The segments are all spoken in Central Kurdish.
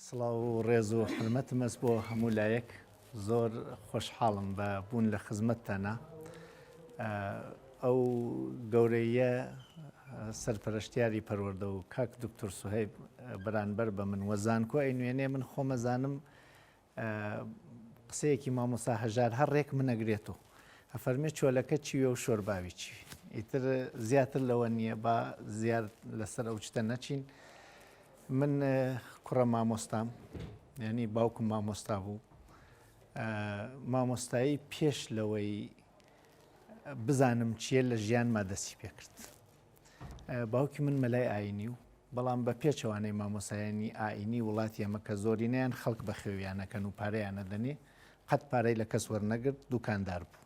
سڵاو و ڕێز و حرمەتم ئەس بۆ هەموو لایەک زۆر خۆشحاڵم بە بوون لە خزمەتتانە ئەو گەورەیە سەرپەرشتیاری پەروەردە و کاک دکتۆر سوهەیب بەرانبەر بە من وەزانکۆ ئەی نوێنێ من خۆمەزانم قسەیەکی مامۆستا هەژار هەر ڕێک منەگرێتەوە ئەفەرمێ چۆلەکە چیوێ و شۆرباوی چی ئیتر زیاتر لەوە نییە با زیاد لەسەر ئەو شتە نەچین من کوڕە مامۆستام یعنی باوکم مامۆستا بوو مامۆستایی پێش لەوەی بزانم چیە لە ژیانما دەستی پێ کرد باوکی من مەلای ئاینی و بەڵام بە پێچەوانەی مامۆسایانی ئاینی وڵاتی ئەمە کە زۆرینیان خەڵک بە خوێویانەکەن و پارەیانە دەنێ قەت پارەی لە کەس وەرنەگرت دوکاندار بوو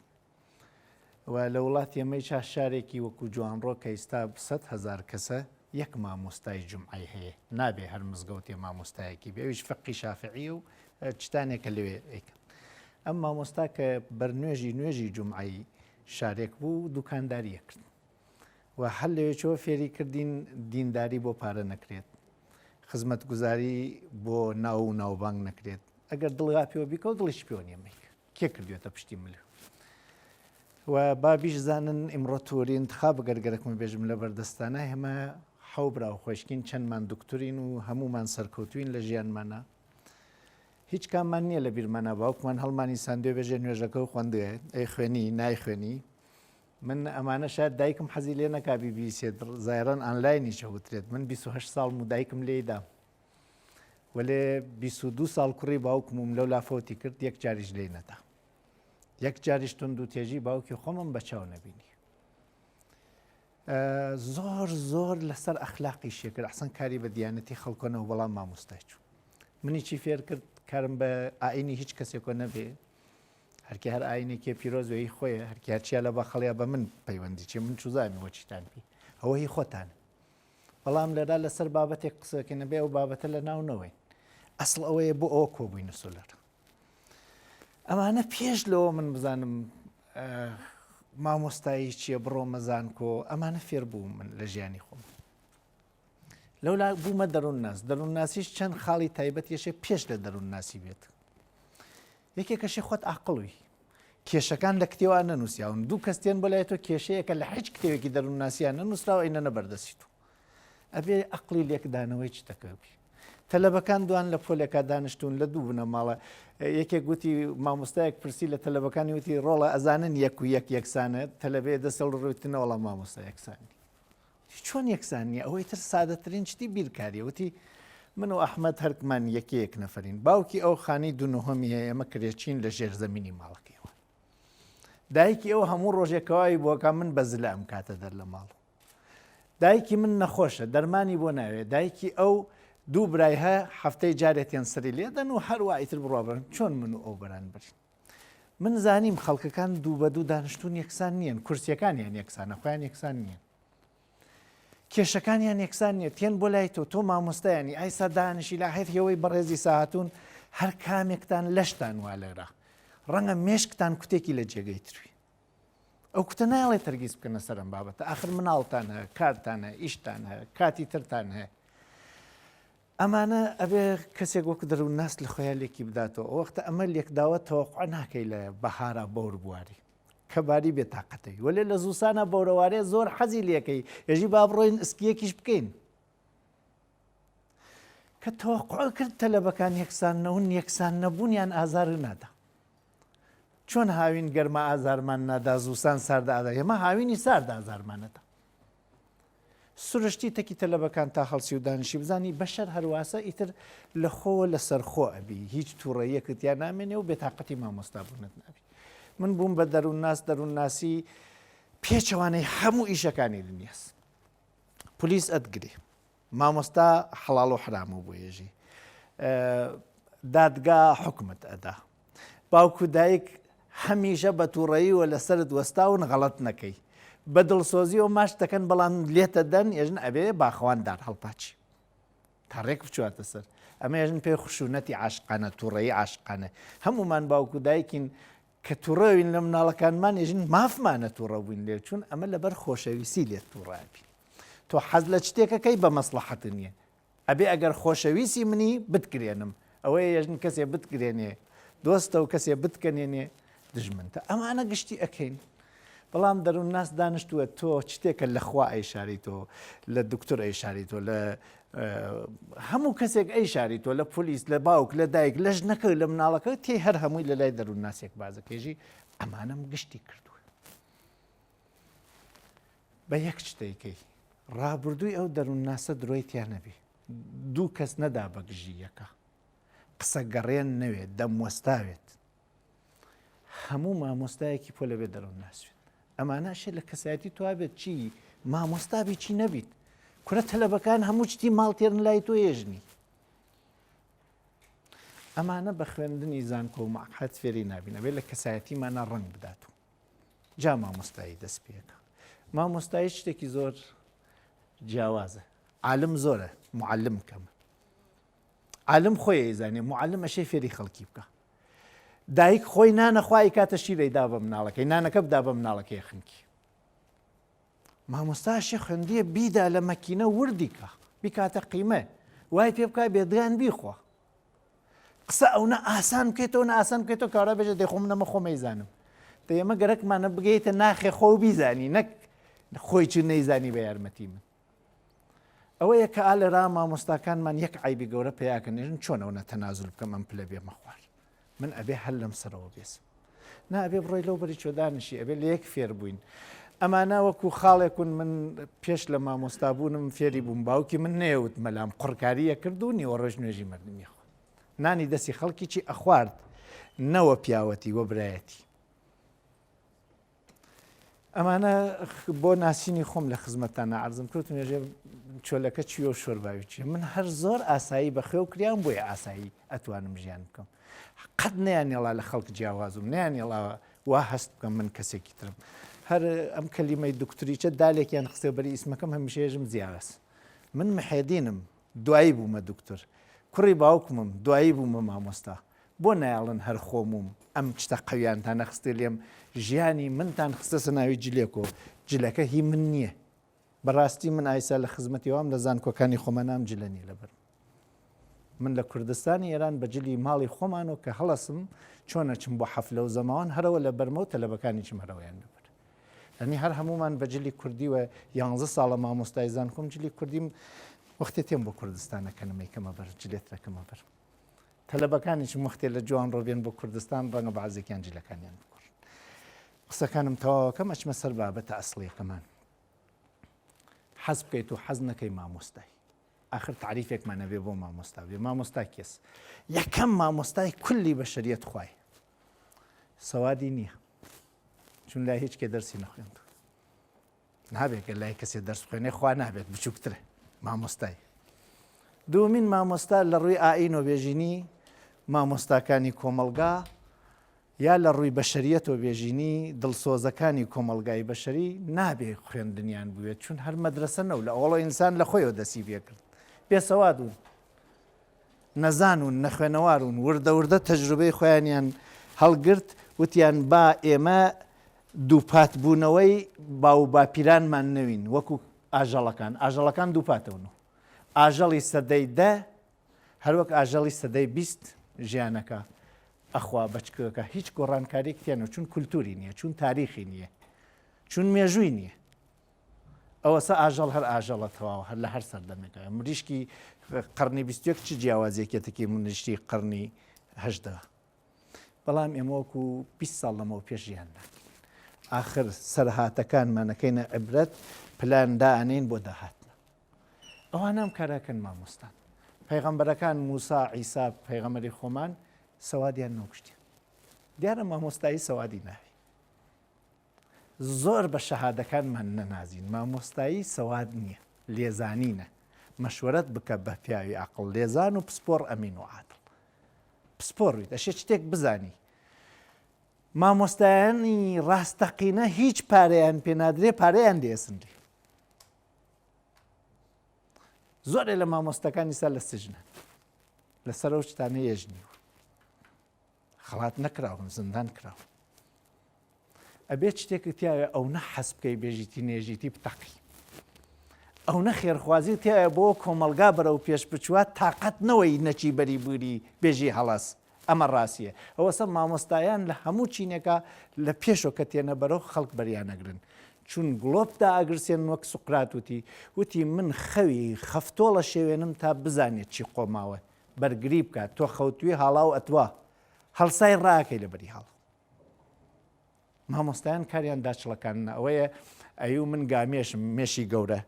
و لە وڵاتی ئەمەی شارێکی وەکو جوانڕۆ کە ئێستا 100,000 کەسە یەک مامۆستای جومعی هەیە نابێ هەر مزگەوتێ مامۆستایەکی بێویش فەقی شافعی و چتانێکە لەوێ ئەیکەن ئەم مامۆستا کە بەرنوێژی جومعی شارێک بوو دوکانداریە کرد و هەر لەوێچەوە فێری کردین دینداری بۆ پارە نەکرێت خزمەت گوزاری بۆ ناو و ناوبانگ نەکرێت ئەگەر دڵغا پێوە بیکە و دڵیش پێوە نیەمەیک کێ کردوێتە پشتی ملو و بابیش زانن ئیمڕۆ تۆری انتخاب گەرگەرەکم بێژم لە بەردەستانە هەمە حەو براو خۆشکین چەندمان دکتورین و هەمومان سەرکەوتوین لە ژیانمانە هیچ کاممان نییە لە بیرمانە باوکمان هەڵمانی ساندوێ بێژێ نوێژەکە و خوێندوێ ئەی خوێنی نایخوێنی من ئەمانە شاید دایکم حەزی لێ نەکا بیبیسێت زایران ئانلاینی چەوترێت من 28 ساڵ و دایکم لێدا وەلێ 22 ساڵ کوڕی باوکمم لەو لافۆتی کرد یەک جاریش لێ نەدا یەک جاریش تونند و تێژی باوکی خۆمم بە چاو نەبینی زۆر لەسەر ئەخلاقی شێکرد ئەحسن کاری بە دیانەتی خەڵکۆنەوە بەڵام مامۆستای چوو منی چی فێر کرد کارم بە ئاینی هیچ کەسێکۆ نەبێ هەرکی هەر ئاینێکی پیرۆزوی خۆیە هەرکی هەرچیا لە بەخەڵیا بە من پەیوەندی چێ من چوزانانی وەچیتان پێ ئەوە هی خۆتانە بەڵام لەدا لەسەر بابەتێک قسەکە نەبێ و بابەتە لە ناونەوەی ئەسڵ ئەوەیە بۆ ئەوە کۆبووینە سولەر ئەمانە پێش لەوە من بزانم مامۆستایی چییە بڕۆ مەزان کۆ ئەمانە فێر بوو من لە ژیانی خۆم لەولا بوومە دەروون ناس دەروون ناسیش چەند خاڵی تایبەت یەشێ پێش لە دەروون ناسی بێت یەکێکەشی خۆت عاقڵوی کێشەکان لە کتێوان نەنووسیاون دوو کەستێن بۆ لایەتۆ کێشەیەکە لە هیچ کتێوێکی دەروون ناسییان نەنووسراوە ئەینە نەبەردەسیت و ئەبێ عەقڵی لێکدانەوەی چتەکەبی تەلەبەکان دوان لە پۆلێکا دانیشتون لە دوو بنە ماڵە یەکێک گوتی مامۆستایەک پرسی لە تەلەبەکانی وتی ڕۆڵە ئەزانن یەک و یەک یەکسانە تەلەبێ دەسەڵ ڕوتنەوەڵە مامۆستا یەکسانی چۆن یەکسانیە ئەوەی تر سادەترین شتی بیرکاریە وتی من و ئەحمەد هەرکمان یەکەیەک نەفەرین باوکی ئەو خانی دوونەهەمی هەیە ئەمە کرێچین لە ژێر زەمینی ماڵەکەیەوە دایکی ئەو هەموو ڕۆژێکەوەی بۆکە من بەزلە ئەم کاتە دەر لە ماڵ دایکی من نەخۆشە دەرمانی بۆ ناوێ دایکی ئەو دوو برای هەیە هەفتەی جارێتیان سەری لێدەن و هەروە ئیتر بڕۆبن چۆن من و ئەو بەرانبەرین من زانیم خەڵکەکان دوو بە دوو دانیشتون یەکسان نییەن کورسیەکانیان یەکسانە خۆیان یەکسان نییەن کێشەکانیان یەکسان نیە تێن بۆ لای تۆ مامۆستایانی ئایسا دانیشی لا هەیەوەی بەڕێزی ساهاتون هەر کامێکتان لەشتان وا لێرا ڕەنگە مێشکتان کوتێکی لە جێگەی تروی ئەو کوتە ناڵێ تەرگیز بکەنە سەرم بابەتە ئاخر مناڵتان هەیە کارتان هەیە ئیشتان هەیە کاتی ترتان هەیە ئەمانە ئەبێ کەسێک وەک دەروون ناس لە خۆیان لێکی بداتەوە وەختە ئەمە لێکداوە تەوەقع ناکەی لە بەهارە بەور بواری کە باری بێتاقەتەوی وەلێ لە زووسانە بەورەوارێ زۆر حەزی لەکەی ێژی با بڕۆین ئسکیەکیش بکەین کە تەوەقع کرد تەلەبەکان یەکسان نەون یەکسان نەبوونیان ئازار نادا چۆن هاوین گەرمە ئازارمان نادا زووسان ساردا ئازار ئێمە هاوینی ساردا ئازارمانەدا سروشتی تەکی تەلەبەکان تا هەڵسی و دانیشی بزانی بەشەر هەرواسە ئیتر لە خۆوە لەسەر خۆ ئەبی هیچ تووڕەیەکتیان نامێنێ و بێتاقەتی مامۆستا بوونت نابی من بووم بە دەروون ناسی پێچەوانەی هەموو ئیشەکانی دنیاس پلیس ئەتگرێ مامۆستا حەڵاڵ و حرام و بۆ ێژی دادگا حکومت ئەدا باوکو دایک هەمیشە بە تووڕەییوە لەسەرت وەستاون غەڵەت نەکەی بە دڵسۆزیەوە ماش دەکەن بەڵام لێتە دەن ێژن ئەبێ باخەواندار هەڵپاچی تا ڕێک بچواتە سەر ئەمە ێژن پێی خشونەتی عاشقانە تووڕەیی عاشقانە هەمومان باوکو دایکین کە تووڕەوین لە مناڵەکانمان ێژن مافمانە تووڕە بووین لێ چون ئەمە لەبەر خۆشەویستی لێت تووڕابی تۆ حەز لە شتێکەکەی بە مەسلحەت نییە ئەبێ ئەگەر خۆشەویستی منی بتگرێنم ئەوەیە یەژن کەسێ بتگرێنێ دۆستە و کەسێ بتکەنێنێ دژمنتە ئەمانە گشتی ئەەکەین بەڵام دەروون ناس دانیشتووە تۆ شتێکە لە خوا ئەیشاریتەوە لە دکتۆر ئەیشاریتەوە لە هەموو کەسێک ئەیشاریتەوە لە پۆلیس لە باوک لە دایک لە ژنەکە لە مناڵەکە تێی هەر هەمووی لە لای دەروون ناسێک بازەکێژی ئەمانەم گشتی کردووە بە یەک شتێکەی ڕابردووی ئەو دەروون ناسە درۆی تیانەبی دوو کەس نەدا بەگژیەکە قسە گەڕێن نەوێت دەموەستاوێت هەموو مامۆستایەکی پۆ لەبێ دەروون ناسوێت ئەمانەشێ لە کەسایەتی توابێت چی مامۆستابی چی نەبیت کورە تەلەبەکان هەموو شتی ماڵتێرن لای تۆ ێژنی ئەمانە بە خوێندنی زانکۆ و مەعهەد فێری نابینە بێت لە کەسایەتیمانە ڕنگ بدات و جا مامۆستایی دەست پێەکە مامۆستایی شتێکی زۆر جیاوازە عالم زۆرە معلم کەمە عالم خۆی ئەیزانێ معلم ئەشێ فێری خەڵکی بکە دایک خۆی نانەخوای کاتە شیرەی دا بە مناڵەکەی نانەکە بدا بە مناڵەکەی خنکی مامۆستاشی خوێندیە بیدا لە مەکینە وردیکە بیکاتە قیمە وای پێ بکای بێدگان بیخوا قسە ئەوە ئاسان بکەیتەوە ئاسان بکەیتەوە کارا بێژە دەیخۆم نەمە خۆمەیزانم دە ئێمە گەرەکمانە بگەیتە ناخێ خۆ بیزانی نەک خۆی چ نەیزانی بە یارمەتی من ئەوەیە کە ئالێرا مامۆستاکانمان یەک عیبی گەورە پێیاکەنێژن چۆنەوە تەنازل بکەم ئەم پلە بێمە خوار من ئەبێ هەر لەم سەرەوە بێسم نابێ بڕۆی لەو بەری چۆدانشی ئەبێ لە یەک فێر بووین ئەمانە وەکو خاڵێکون من پێش لە مامۆستابوونم فێری بووم باوکی من نێوت مەلام قڕکاریە کرد و نیوە ڕۆژ نوێژی مردمی خۆ نانی دەستی خەڵکی چی ئەخوارد نەوە پیاوەتی وە برایەتی ئەمانە بۆ ناسینی خۆم لە خزمەتتان عەرزم کرد نوێژێ چۆلەکە چیوە و شۆرباوی من هەر زۆر ئاسایی بەخێو کریان بۆیە ئاسایی ئەتوانم ژیان بکەم قەت نەیانێڵا لە خەڵک جیاوازم نەیانێڵا وا هەست بکەم من کەسێکی ترم هەر ئەم کەلیمەی دکتوریچە دالێکیان خستێ بەری ئیسمەکەم هەمیشەیەژم زیاوەس من محێدینم دوایی بوومە دکتۆر کوڕی باوکمم دوایی بوومە مامۆستا بۆ نایاڵن هەر خۆمم ئەم شتە قەویانتان نەخستێ لێم ژیانی منتان خستە سەناوی جلێکۆ جلەکە هی من نییە بەڕاستی من ئایسا لە خزمەتیوام لە زانکۆکانی خۆمەنام جلەنی لەبەر من لە کوردستانی ئێران بەجلی ماڵی خۆمانەوە کە هەڵەسم چۆنە چم بۆ حەفلە و زەماوان هەرەوە لە بەرمە و تەلەبەکانی چم هەرەوەیان لەبەر ئەنی هەر هەمومان بەجلی کوردی و 11 ساڵە مامۆستای زانکۆم جلی کوردیم وەختێ تێم بۆ کوردستانەکەنمەیکەمە بەر جلێتەکەمە بەر تەلەبەکانیش وەختێ لە جوان ڕۆبێن بۆ کوردستان ڕەنگە بەعزێکیان جلەکانیان بکوڕن قسەکانم تەواوەکە مەچمە سەر بابەتە ئەسڵیەکەمان حەز بکەیت و حەز نەکەی مامۆستای آخر تعریفێکمانە بێ بۆ مامۆستا بێ مامۆستا کێس یەکەم مامۆستای کولی بەشەریەت خوای سەوادی نییە چون لای هیچ کێ دەرسی نەخوێنێت نابێت لای کەسێ دەرس بخوێنێ خوا نابێت بچووکترە مامۆستای دومین مامۆستا لە ڕووی ئائینۆ بێژینی مامۆستاکانی کۆمەلگا یا لە ڕووی بەشەریەتەوە بێژینی دڵسۆزەکانی کۆمەلگای بەشەری نابێ خوێندنیان بوێت چون هەر مەدرسە نەو لە ئەوڵە ئینسان لە خۆیەوە دەسی بێکرد بێسەوادون نەزانون نەخوێنەوارون وردە وردە تەجروبەی خۆیانیان هەڵگرت وتیان با ئێمە دووپات بوونەوەی باو باپیرانمان نەوین وەکو ئاژەڵەکان دووپاتەونەوە ئاژەڵی سەدەی 10 هەروەک ئاژەڵی سەدەی 20 ژیانەکە ئەخوا بەچکەکە هیچ گۆڕانکارێک تێنەوە چون کولتوری نییە چون تاریخی نییە چون مێژووی نییە ئەوەسە ئاژەڵ هەر ئاژەڵەتەواوە هەر لە هەر سەردەمێکە مریشکی قەرنی 21 چ جیاوازیەکێتێکی منیشتی قەرنی 18 بەڵام ئێمە وەکو 20 ساڵ لەمەوە پێش ژیان ناکەین ئاخر سەرهاتەکانمانەکەینە عیبرەت پلان دائەنین بۆ داهاتنە ئەوانەم کاراکەن مامۆستان پەیغەمبەرەکان موسا عیسا پەیغەمبەری خۆمان سەوادیان نەوکشتیان دیارە مامۆستایی سەوادی ناوی زۆر بە شەهادەکانمان نەنازین مامۆستایی سەواد نییە لێزانینە مەشوەرەت بکە بە پیاوی عەقڵ لێزان و پسپۆڕ ئەمین و عادڵ پسپۆڕیت ئەشێ شتێک بزانی مامۆستایانی ڕاستەقینە هیچ پارەیان پێ نادرێ پارەیان دێسندی زۆرێ لە مامۆستەکانی سا لە سژنە لەسەر ئەو شتانە ێژنیوە خەڵات نەکراون زندان کراون ئەبێت شتێکت تیاوێ ئەو نە حەز بکەی بێژیتی نێژیتی بتەقی ئەو نەخێرخوازی تایە بۆ کۆمەلگا بەرەو پێش بچووە تااقەت نەوەی نەچی بەری بووری بێژی هەڵاس ئەمە ڕاستیە ئەوەسە مامۆستایان لە هەموو چینێکە لە پێشەوە کە تێنە بەرەو خەڵک بەریانەگرن چون گڵۆپدا ئەگرسێن وەک سوقرات وتی من خەوی خەفتۆڵە شێوێنم تا بزانێت چی قۆماوە بەرگری بکات تۆ خەوتوی هاڵاو ئەتوا هەڵسای ڕاکەی لە بەری هەڵ مامۆستایان کاریان داچڵەکان ئەوەیە ئەو من گامێشم مێشی گەورە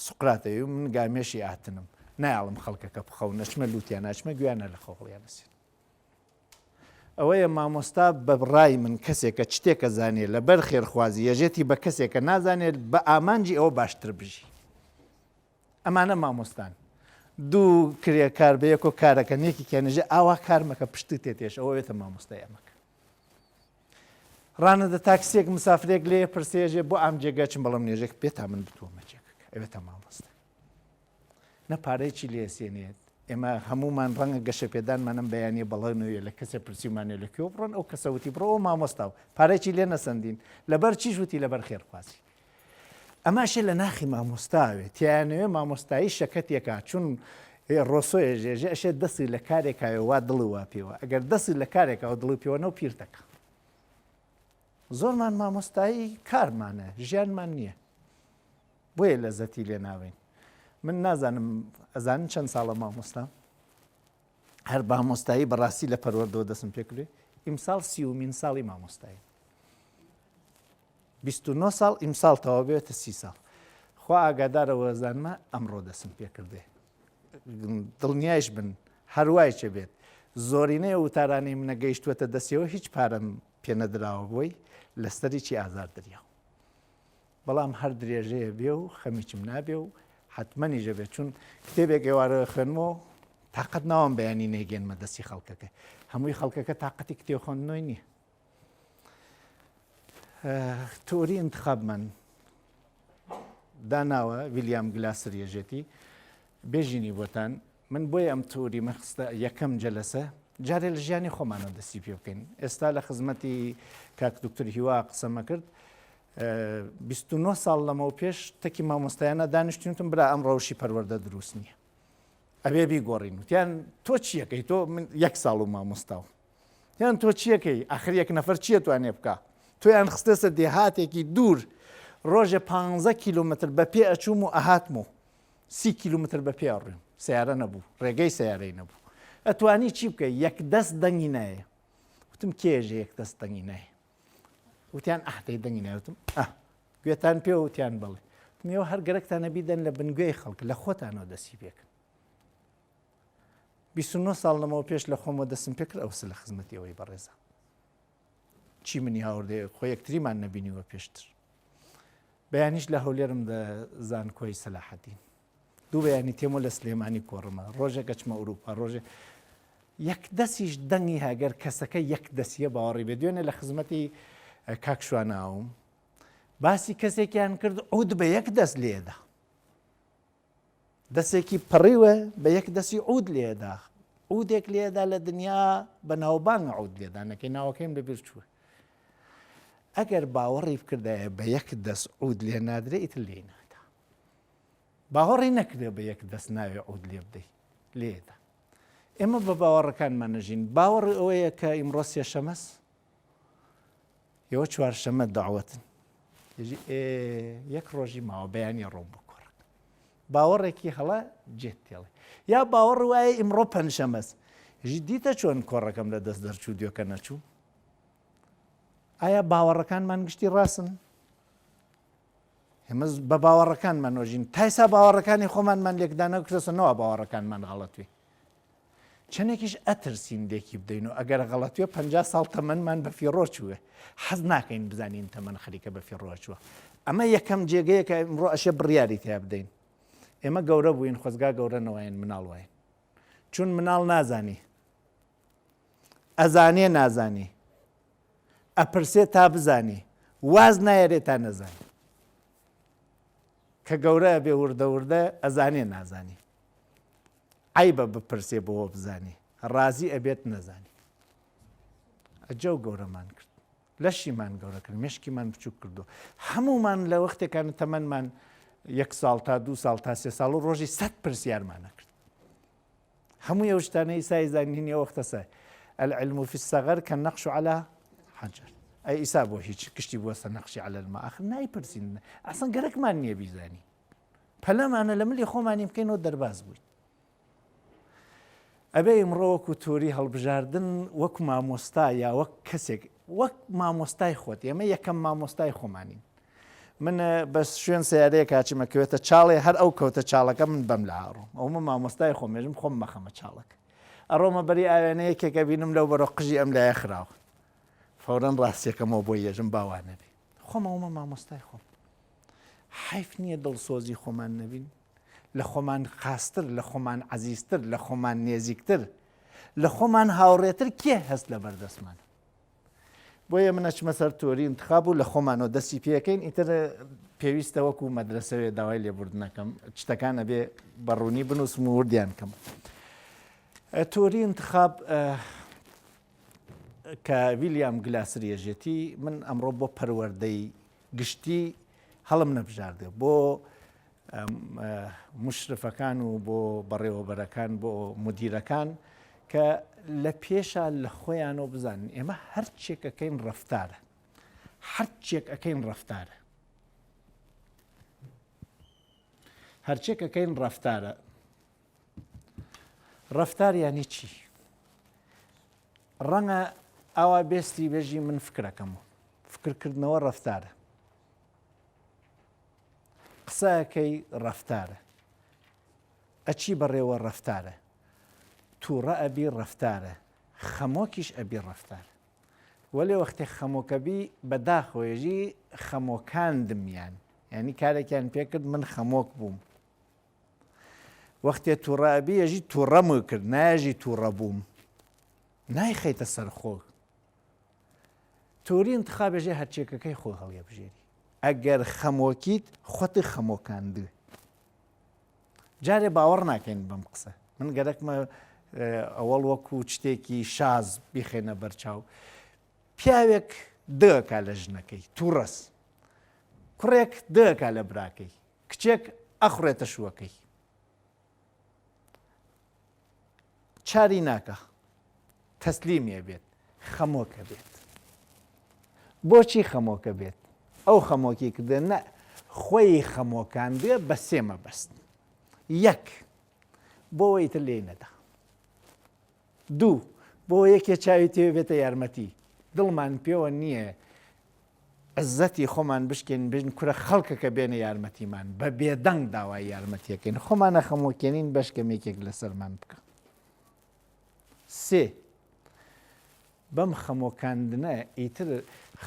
سوقراتە من گامێشی ئاتنم نایڵم خەڵکەکە بخەو نەچمە لووتیان ناچمە گویانە لە خۆڵیانەسێن ئەوەیە مامۆستا بە بڕای من کەسێکە شتێکە زانێت لەبەر خێرخوازی یەژێتی بە کەسێکە نازانێت بە ئامانجی ئەوە باشتر بژی ئەمانە مامۆستان دوو کرێکار بەیەک و کارەکەنێکی کێنەژە ئاوا کارمەکە پشتی تێتێش ئەوەوێتە مامۆستای ئەمەکە ڕانەدە تاکسێک مسافرێک لێ پرسێژێ بۆ ئام جێگەچم بەڵام نێژێک پێتا من بتوومە جێگەکە ئەوێتە مامۆستا نە پارەیەکی لێسێنێت ئێمە هەمومان ڕەنگە گەشە پێدانمانم بەیانێ بەڵێنەوەیە لە کەسێ پرسیمانێ لە کێوە بڕۆن ئەو کەسەوتی بڕەوە مامۆستا و پارێکی لێ نەسەندین لەبەر چیش وتی لەبەر خێرخوازی ئەماشێ لە ناخی مامۆستاوێت تیانەوێ مامۆستایی شەکەتێکا چون ڕۆسۆیە ژێژێ ئەشێ دەستی لە کارێکایەوە دڵی وا پێوە ئەگەر دەستی لە کارێکەوە دڵی پێوەنەوە پیرتەکە زۆرمان مامۆستایی کارمانە ژیانمان نییە بۆیە لەزەتی لێ ناوین من نازانم ئەزانن چەند ساڵە مامۆستا هەر بە مامۆستایی بەڕاستی لە پەروەردەوە دەسم پێکردێ ئیمساڵ 30مین ساڵی مامۆستایی 29 ساڵ ئیمساڵ تەواو بێتە 30 ساڵ خوا ئاگادارەوە زانمە ئەمڕۆ دەسم پێکردێ دڵنیایش بن هەروایچە بێت زۆرینەیە وتارانی منە گەیشتووەتە دەستەوە هیچ پارەم پێنەدراوە بۆی لەستەریی ئازار دەریاو بەڵام هەر درێژەیە بێ و خەمیچم نابێ و حتممەنیژە بێت چون کتێبێک ئێوارە خوێنمەوە تااقەت ناوام بەیانی نەیگەێنمە دەستی خەڵکەکە هەمووی خەڵکەکە تااقەتی کتێ خوێندنەوەی نییە تۆری انتخابمان داناوە ویلیام گلاسر ێژێتی بێژینی بۆتان من بۆیە ئەم تۆری مەخستە یەکەم جەلەسە جارێ لە ژیانی خۆمانە دەستی پێ بکەین ئێستا لە خزمەتی کاک دکتۆر هیوا قسەمە کرد 29 ساڵ لەمەوە پێش تەکی مامۆستایانە دانیشتونتم برا ئەم ڕەوشی پەروەردە دروست نییە ئەبێ بیگۆڕین وتیان تۆ چیەکەی تۆ من 1 ساڵ و مامۆستاوە یان تۆ چیەکەی ئاخر یەک نەفەر چیە توانێ بکە تۆیان خستەسە دێهاتێکی دوور ڕۆژە 15 کیلومتر بە پێ ئەچووم و ئەهاتم و 30 کیلومتر بە پێ ئەڕویم سیارە نەبوو ڕێگەی سیارەی نەبوو ئەتوانی چی بکە یەک دەست دەنگی نایە وتم کێژە یەک دەست دەنگی نایە وتیان ئەحتەی دەنگی نایوتم گوێتان پێ وتیان بڵێ میێوە هەر گەرەکتانە بیدەن لە بنگوێی خەڵک لە خۆتانەوە دەستی پێکن 29 ساڵ لەمەوە پێش لە خۆمە دەسم پێکرد ئەوسە لە خزمەتی ئەوەی بەڕێزە چی منی هاوردێ خۆ یەکتریمان نەبینیوە پێشتر بەیانیش لە هەولێرم دەزان کۆی سەلاحەدین دوو بەیانی تێمە لە سلێمانی کۆڕمە ڕۆژێک گەچمە ئەوروپا ڕۆژێ یەک دەستیش دەنگی هەگەر کەسەکە یەک دەستیە باوەڕی بێ دوێنێ لە خزمەتی کاکشواناوم باسی کەسێکیان کرد عود بە یەک دەست لێدا دەستێکی پڕیوە بە یەک دەستی عود لێدا عودێک لێدا لە دنیا بە ناوبانگ عود لێدانەکەی ناوەکەیم لەبیر چووە ئەگەر باوەڕی بکردایە بە یەک دەست عود لێ نادرێ ئیتر لێ نادا باوەڕی نەکردێ بە یەک دەست ناوێ عود لێ بدەی لێدا ئێمە بە باوەڕەکانمان نەژین باوەڕ ئەوەیە کە ئیمڕۆ سێشەمەس ئێوە چوارشەمە داوەتن یەک ڕۆژی ماوە بەیانی ڕۆم بۆ کۆڕک باوەڕێکی هەڵە جێت تێڵێ یا باوەڕ وایە ئیمڕۆ پەنجشەمەس ژی دیتە چۆن کۆڕەکەم لە دەست دەرچوو دیۆکە نەچوو ئایا باوەڕەکانمان گشتی ڕاستن ئێمە بە باوەڕەکانمان نۆژین تایسا باوەڕەکانی خۆمانمان لێکدانە کرسنەوە باوەڕەکانمان غەڵەتوێ چەندێکیش ئەترسین لێکی بدەین و ئەگەر غەڵەتوێ 50 ساڵ تەمەنمان بە فیڕۆ چووە حەز ناکەین بزانین تەمەن خەریکە بە فیڕۆ چووە ئەمە یەکەم جێگەیە کە ئەمڕۆ ئەشێ بڕیاری تیا بدەین ئێمە گەورە بووین خۆزگا گەورە نەوەین مناڵ وایین چون مناڵ نازانی ئەزانێ نازانی ئەپرسێ تا بزانی واز نایەرێت تا نەزانی کە گەورە بێ وردە وردە ئەزانێ نازانی عیبە بپرسێ بۆەوە بزانی ڕازی ئەبێت نەزانی ئەجە و گەورەمان کرد لەشیمان گەورە کرد مشکیمان بچوو کردو هەمومان لە وەختێکان تەمەنمان 1 ساڵ تا 2 ساڵ تا 3 ساڵ و ڕۆژی 100 پرسیارمانە کرد هەموو ئەو شتانەی ئیسای زانینی ئەو وەختەسە العلم في الصغر كالنقش على حجر ئەی ئیسا بۆ هیچ کشتی بووەستە نەقشی على الماء آخر نایپرسین ئەسڵەن گەرەکمان نییە بیزانی پەلەمانە لە ملی خۆمانی بکەینەوە دەرباز بووین ئەبێ ئەمڕۆ وەکو تۆری هەڵبژاردن وەک مامۆستا یا وەک کەسێک وەک مامۆستای خۆت ئێمە یەکەم مامۆستای خۆمانین من بەس شوێن سیارەیە کاچمەکەوێتە چاڵێ هەر ئەو کەوتە چاڵەکە من بەم لە هاڕۆم ئەومە مامۆستای خۆمێژم خۆم مەخەمە چاڵەکە ئەڕۆمە بەری ئاوێنە یەکێکە بینم لەو بەرۆ قژی ئەم لایە خراوە فەورەن ڕاستیەکەمەوە بۆ یێژم باوانە بێ خۆم ئەومە مامۆستای خۆم حیف نییە دڵسۆزی خۆمان نەبین لە خۆمان خاستر لە خۆمان عەزیزتر لە خۆمان نێزیکتر لە خۆمان هاوڕێتر کێ هەست لە بەردەستمان بۆیە من ئەچمە سەر تۆری انتخاب و لە خۆمانەوە دەستی پێەکەین ئیتر پێویستە وەکو مەدرسەوێ داوای لێبوردنەکەم شتەکان ئەبێ بەڕوونی بنووسم و وردیان کەم تۆری انتخاب کە ویلیام گلاسر ێژێتی من ئەمڕۆ بۆ پەروەردەی گشتی هەڵم نەبژاردێ بۆ مشرفەکان و بۆ بەڕێوەبەرەکان بۆ مدیرەکان کە لە پێشە لە خۆیانەوە بزانن ئێمە هەرچێک ئەەکەین ڕەفتارە هەرچێک ئەەکەین ڕەفتارە هەرچێک ئەەکەین ڕەفتارە ڕەفتار یانی چی ڕەنگە ئاوا بێستی بێژی من فکرەکەمەوە فکرکردنەوە ڕەفتارە قسەکەی ڕەفتارە ئەچی بەڕێوە ڕەفتارە تووڕە ئەبی ڕەفتارە خەمۆکیش ئەبی ڕەفتارە وەلێ وەختێ خەمۆکەبی بەداخۆێژی خەمۆکاندمیان یعنی کارێکیان پێکرد من خەمۆک بووم وەختێ تووڕە ئەبی ئەژی تووڕەمە کرد ناژی تووڕە بووم نایخەیتە سەرخۆ تۆری انتخابێژێ هەرچێکەکەی خۆ هەڵێبژێری ئەگەر خەمۆکیت خۆتی خەمۆکاندوێ جارێ باوەڕ ناکەین بەم قسە من گەرەکمە ئەوەڵ وەکو شتێکی شاز بیخێنە بەرچاو پیاوێک دەکا لە ژنەکەی تووڕەس کوڕێک دەکا لە براکەی کچێک ئەخڕێتە شووەکەی چاری ناکە تەسلیمیە بێت خەمۆکە بێت بۆچی خەمۆکە بێت ئەو خەمۆکی کردە نە خۆی خەمۆکاندوێ بە سێمە بەست یەک بۆەوەی تر لێ نەدا دوو بۆ یەکێ چاوی تێ بێتە یارمەتی دڵمان پێوە نییە عزەتی خۆمان بشکێن بژن کورە خەڵکەکە بێنە یارمەتیمان بە بێدەنگ داوای یارمەتیەکەین خۆمانە خەمۆکێنین بەشکەمێکێک لەسەرمان بکە سێ بەم خەمۆکاندنە ئیتر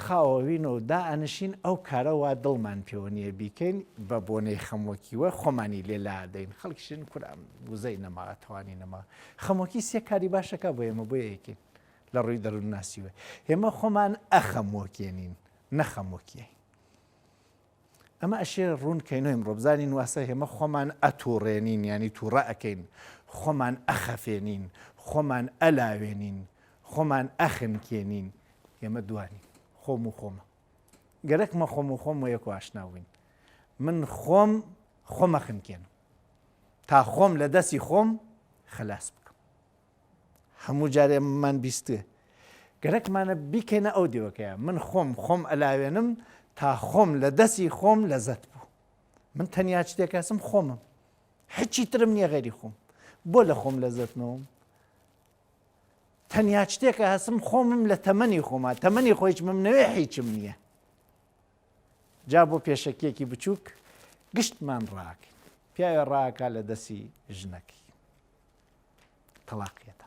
خاوەوینەوە دائەنشین ئەو کارەوە دڵمان پێوە نییە بیکەین بە بۆنەی خەمۆکیوە خۆمانی لێلا دەین خەڵکیشن کورام وزەی نەماوەتوانی نەما خەمۆکی سێ کاری باشەکە بۆ ئێمە بۆ یەکەین لە ڕووی دەروون ناسیوە ئێمە خۆمان ئەخەمۆکێنین نەخەمۆکیین ئەمە ئەشێ ڕوونکەینەوەیم ڕۆبزانین واسە هێمە خۆمان ئەتوڕێنین ینی تووڕە ئەەکەین خۆمان ئەخەفێنین خۆمان ئەلاوێنین خۆمان ئەخنکێنین ئێمە دوانی خۆم و خۆمە گەرەکمە خۆم و خۆم و یەک ئاشناوین من خۆم خۆمە خنکێنم تا خۆم لە دەستی خۆم خلاص بکەم هەموو جارێمان بیستێ گەرەکمانە بیکەینە ئەو دیوەکەیە من خۆم ئەلاوێنم تا خۆم لە دەستی خۆم لەزەت بوو من تەنیا شتێکاسم خۆمم هیچی ترم نییە غەیری خۆم بۆ لە خۆم لەزەتنەوەم تەنیا شتێکە هەسم خۆمم لە تەمەنی خۆما تەمەنی خۆیچمم نەوێ هیچم نییە جا بۆ پێشەکێکی بچووک گشتمان ڕاکەین پیاوێ ڕاکە لە دەستی ژنەکەی تەلاقیەتە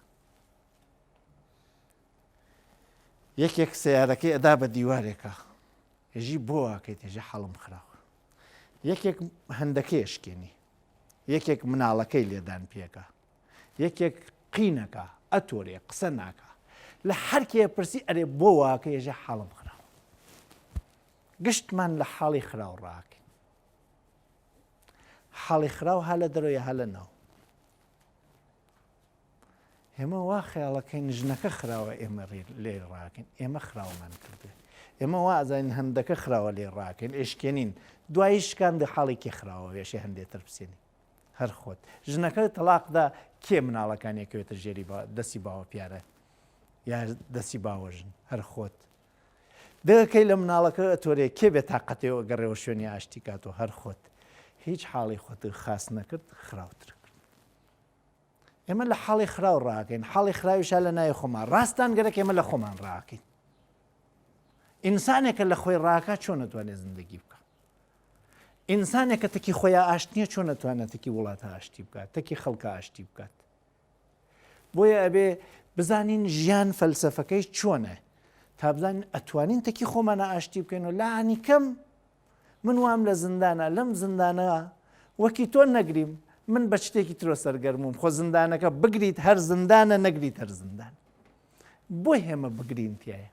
یەکێک سیارەکەی ئەدا بە دیوارێکە هێژی بۆ واکەیت هێژە حەڵم خراوە یەکێک هەندەکەی شکێنی یەکێک مناڵەکەی لێدان پێکە یەکێک قینەکە ئەتۆرێ قسە ناکە لە هەرکێ پرسی ئەرێ بۆ واکە هێژە حەڵم خراوە گشتمان لە حاڵی خراو ڕاکەین حاڵی خراو هە لە دەرۆیە هە لە ناو ئێمە وا خەیاڵەکەین ژنەکە خراوە ئێمە لێ ڕاکەین ئێمە خراومان کردێ ئێمە وازین هەندەکە خراوە لێ ڕاکەین ئێشکێنین دواییشکان دە حاڵێکی خراوە وێشی هەندێتر بسێنی هەر خۆت ژنەکە تەلاقدا کێ مناڵەکانێکەوێتە ژێری دەستی باوە پیارە یا دەستی باوەژن هەر خۆت دەکەی لە مناڵەکە تۆرێ کێ بێت تااقەتەوە گەڕێەوە شوێنی ئاشتی کاتەوە هەر خۆت هیچ حاڵی خۆت خاس نەکرد خراوتر کرد ئێمە لە حاڵی خراو ڕاکەین حاڵی خراویشا لە نایە خۆمان ڕاستان گەرەک ئێمە لە خۆمان ڕاکەین ئینسانێکە لە خۆی ڕاکە چۆن نەتوانێت زندگی بکە ئینسانێکە تەکی خۆیان ئاشتیە چۆن نەتوانێت تەکی وڵاتە ئاشتی بکات تەکی خەڵکە ئاشتی بکات بۆیە ئەبێ بزانین ژیان فەلسەفەکەی چۆنە تا بزانین ئەتوانین تەکی خۆمانە ئاشتی بکەینەوە لانی کەم من وام لە زیندانە لەم زیندانە وەکی تۆ نەگریم من بە شتێکی ترۆ سەرگەرموم خۆ زیندانەکە بگریت هەر زیندانە نەگریت هەر زیندان بۆی هێمە بگرین تایە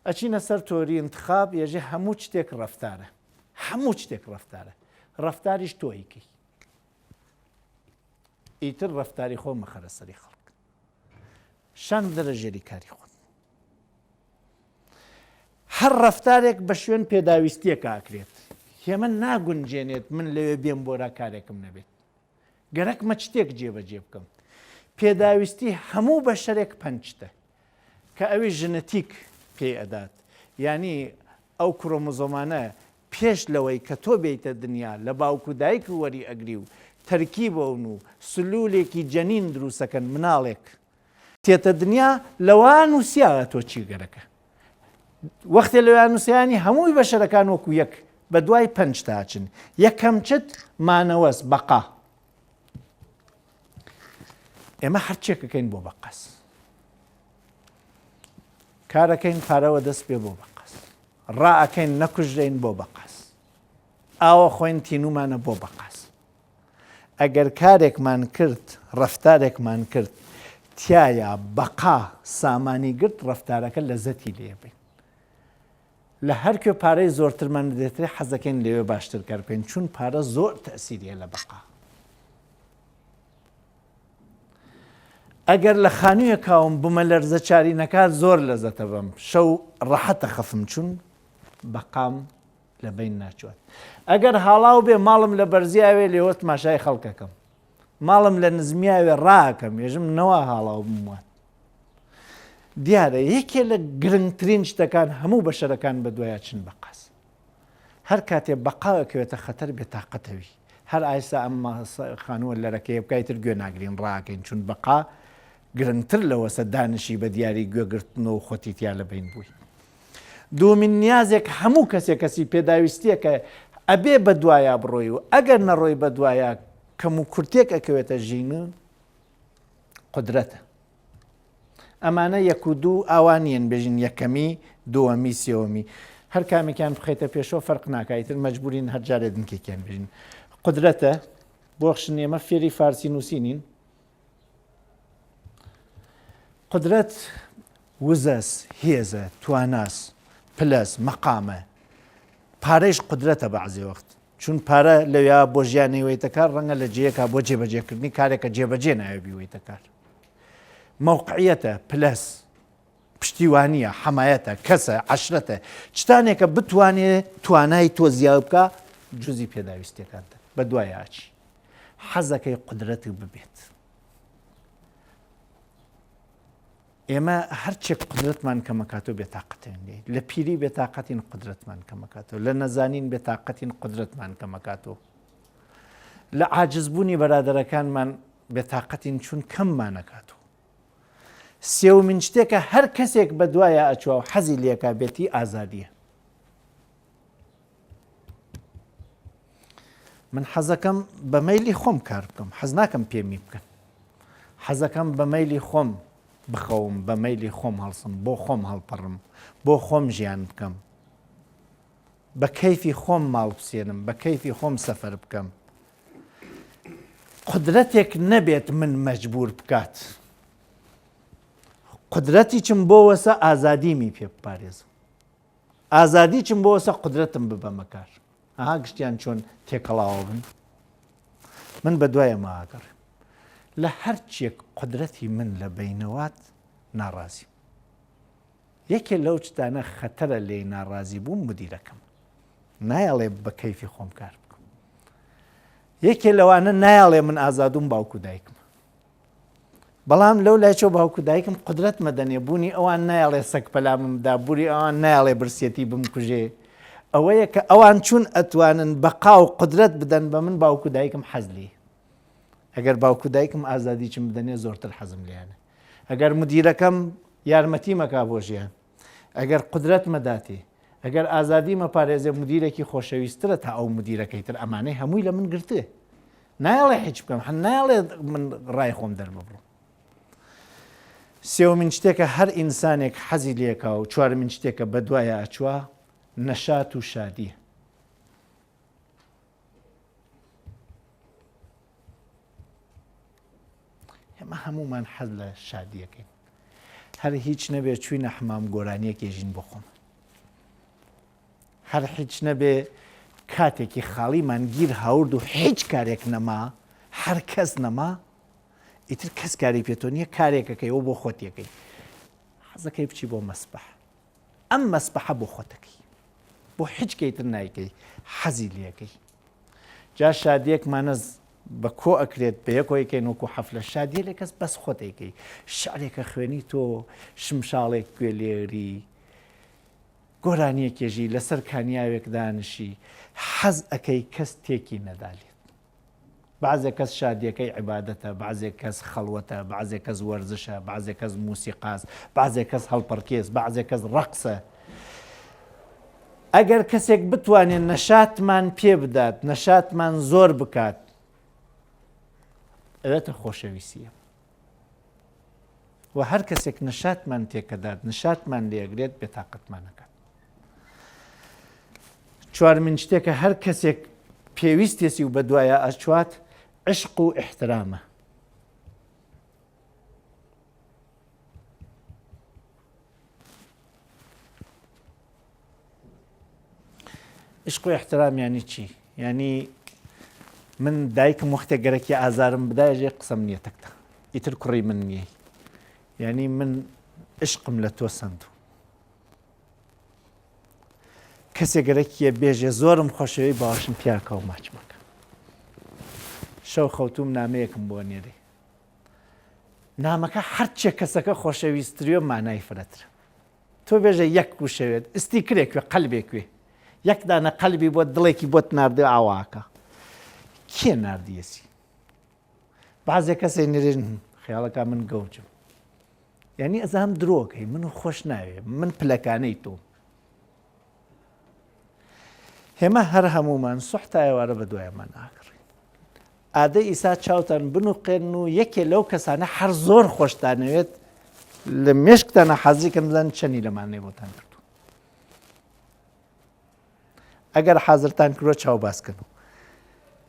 ئەچینە سەر تۆری انتخاب یەژێ هەموو شتێک ڕەفتارە هەموو شتێک ڕەفتارە ڕەفتاریش تۆیکەی ئیتر ڕەفتاری خۆ مەخەرە سەری خەڵک شان دەرە ژێری کاری خۆت هەر ڕەفتارێک بە شوێن پێداویستیەکە ئاکرێت هێمە ناگونجێنێت من لەوێ بێم بۆرا کارێکم نەبێت گەرەکمە شتێک جێبەجێ بکەم پێداویستی هەموو بە شەرێک پەنجتە کە ئەوی ژنەتیک پێی ئەدات یعنی ئەو کڕۆمۆزۆمانە پێش لەوەی کە تۆ بێیتە دنیا لە باوکو دایک وەری ئەگری و تەرکیبەون و سلولێکی جەنین دروستەکەن مناڵێک تێتە دنیا لەوان وسیاوە تۆ چی گەرەکە وەختێ لەوان نووسیانی هەمووی بەشەرەکان وەکو یەک بە دوای پەنج تاچن یەکەم چت مانەوەس بەقا ئێمە هەرچێکەکەین بۆ بەقەس کارەکەین پارەوە دەست پێ بۆ بەقەس ڕائەکەین نەکوژرین بۆ بەقەس ئاوە خۆین تینومانە بۆ بەقەس ئەگەر کارێکمان کرد ڕەفتارێکمان کرد تایە بەقا سامانی گرت ڕەفتارەکە لەزەتی لێبین لە هەر کوێ پارەی زۆرترمان دێتێ حەزەکەین لێوێ باشتر کار بکەین چون پارە زۆر تەسیریە لە بەقا ئەگەر لە خانوویە کاوم بمە لەرزە چاری نەکات زۆر لەزەتە بم شەو ڕەحەتە خەفم چون بەقام لە بین ناچوات ئەگەر هاڵاو بێ ماڵم لە بەرزیاوێ لێوە تماشای خەڵکەکەم ماڵم لە نزمیاوێ ڕاکەم ێژم نەوە هاڵاو بموات دیارە یەکێ لە گرنگترین شتەکان هەموو بەشەرەکان بە دوایە چن بەقەس هەر کاتێ بەقاوەکەوێتە خەتەر بێتاقەتەوی هەر ئایستا ئەمما خانووە لەرەکەی بکایتر گوێ ناگرین ڕاکەین چون بەقا گرنگتر لەوەسە دانشی بە دیاری گوێگرتنەوە خۆتیتیا لە بین بووی دومین نیازێک هەموو کەسێک پێداویستیە کە ئەبێ بە دوایە بڕۆی و ئەگەر نەڕۆی بە دوایە کەم و کورتێک ئەکەوێتە ژینە قدرەتە ئەمانە یەک و دوو ئاوانیان بێژین یەکەمی دووەمی سێوەمی هەر کامێکیان بخەیتە پێشەوە فەرق ناکایتر مەجبورین هەر جارێ دنکێکیان بێژین قدرەتە بۆخشن ئێمە فێری فارسی نووسینین قدرەت وزەس هێزە تواناس پلەس مەقامە پارەیش قدرەتە بەعزێ وەخت چون پارە لەوێ بۆ ژیانی وەیتە کار ڕەنگە لە جەیەکە بۆ جێبەجێکردنی کارێکە جێبەجێ نایەبی وەیتە کار مووقعیەتە پلەس پشتیوانیە حەمایەتە کەسە عەشرەتە شتانێکە بتوانێت توانای تۆ زیاد بکە جوزی پێداویستیەکانتە بە دوای ئاچی حەزەکەی قدرەت ببێت ئێمە هەرچێک قدرەتمان کەمەکاتەوە بێتاقەتێن لێ لە پیری بێتاقەتین قدرەتمان کەمەکاتەوە لە نەزانین بێتاقەتین قدرەتمان کەمەکاتەوە لە عاجزبوونی بەرادەرەکانمان بێتاقەتین چون کەممانەکاتەوە سێومین شتێکە هەر کەسێک بە دوایە ئەچوە و حەزی لێکا بێتی ئازادیە من حەزەکەم بە مەیلی خۆم کار بکەم حەز ناکەم پێمی بکەن حەزەکەم بە مەیلی خۆم بخەوم بە مەیلی خۆم هەڵسم بۆ خۆم هەڵپەڕم بۆ خۆم ژیان بکەم بە کەیفی خۆم ماڵ بسێنم بە کەیفی خۆم سەفەر بکەم قدرەتێک نەبێت من مەجبور بکات قدرەتی چم بۆ وەسە ئازادیمی پێ بپارێزم ئازادی چم بۆ وەسە قدرەتم ببەمە کار ئەها گشتیان چۆن تێکەڵاوە بن من بە دوایە ماگەڕ لە هەرچێک قدرەتی من لە بینەوات ناڕازیم یەکێ لەو شتانە خەتەرە لێی ناڕازی بووم مدیرەکەم نایەڵێ بە کەیفی خۆم کار بکەم. یەکێ لەوانە نایەڵێ من ئازادوم باوکو دایکم، بەڵام لەو لای چۆ باوکو دایکم قدرەت مەدەنێ بوونی ئەوان نایەڵێ سەگ پەلاممدا بووری ئەوان نایەڵێ برسێتی بمکوژێ، ئەوەیە کە ئەوان چون ئەتوانن بەقا و قدرەت بدەن بە من باوکو دایکم حەز لێ. ئەگەر باوکو دایکم ئازادیچم بدەنێ زۆرتر حەزم لێیانە. ئەگەر مدیرەکەم یارمەتی مەکا بۆ ژیان، ئەگەر قدرەت مەداتێ، ئەگەر ئازادی مەپارێزێ مدیرێکی خۆشەویسترە تا ئەو مدیرەکەی تر ئەمانەی هەمووی لە من گرتێ. نایڵێ هیچ بکەم، نایڵێ من ڕای خۆم دەرببڕم. سێومین شتێکە هەر ئینسانێک حەزی لێکا و چوارمین شتێکە بە دوایە ئەچووە نەشات و شادیە. ئێمە هەمومان حەز لە شادیەکەین. هەر هیچ نەبێ چوینە حمام گۆرانیەکێژین بخۆم، هەر هیچ نەبێ کاتێکی خاڵیمان گیر هاورد و هیچ کارێک نەما، هەر کەس نەما، ئیتر کەس کاری پێتۆ نییە کارێکەکەیەوە بۆ خۆتیەکەی. حەزەکەی بچی بۆ مەسبەح، ئەم مەسبەحە بۆ خۆتەکەی، بۆ هیچ کەیتر نایکەی، حەزی لێەکەی. جا شادیەکمانە بە کۆ ئەکرێت بە یەکۆیکەین وەکو حەفلە شادیە لێ کەس بەس خۆتێکەی، شعرێکە خوێنی تۆ شمشاڵێک گوێ لێری، گۆرانیەکێژی لەسەر کانیاوێک دانشی، حەز ئەەکەی کەس تێکی نەدالێت. بعضێک کەس شادیەکەی عیبادەتە، بعضێک کەس خەڵوەتە، بعضێک کەس وەرزشە، بعضێک کەس موسیقاس، بعضێک کەس هەڵپەرکێز، بعضێک کەس ڕەقسە. ئەگەر کەسێک بتوانێت نەشاتمان پێ بدات، نەشاتمان زۆر بکات، ئەوێتە خۆشەویستیە. و هەر کەسێک نەشاتمان تێکەدات، نەشاتمان لێگرێت بێتاقەتمانەکە. چوارمین شتێکە هەر کەسێک پێویستێسی و بە دوایە ئەچوات عشق و احترامە. عشق و احترام یعنی چی؟ یعنی من دایکم وەختێک گەرەکی ئازارم بدایەژێ قسەم نییە تەکتە، ئیتر کوڕی من نییە. یعنی من عشقم لە تۆ سند. کەسێک گەرەکیە بێژێ زۆرم خۆشەوی باوەشم پیاکە و ماچمەکە. شەو خەوتوم نامەیەکم بۆ نێرێ. نامەکە هەرچێ کەسەکە خۆشەویستتریۆ مانای فرەترە. تۆ بێژە یەک کوشەوێت ئستیکرێکوێ قەلبێکوێ، یەک دانە قەلبی بۆ دڵێکی بۆت ناردێ ئاواکە. کێ ناردیەسی؟ بەعزێ کەسێ نێرێن خەیاڵەکە من گەوجم. یعنی ئەزام درۆکەی من خۆش ناوێ، من پلەکانەی تۆ. هێمە هەر هەمومان سوحتا ئێوارە بە دوایەمان ناگڕین. ئادەی ئیسا چاوتان بنوقێن و یەکێ لەو کەسانە هەر زۆر خۆشتانەوێت لە مێشکتانە حەزیکەن بزان چەنی لەمانەی بۆتان کردو. ئەگەر حازرتان کردوە چاو باسکەن و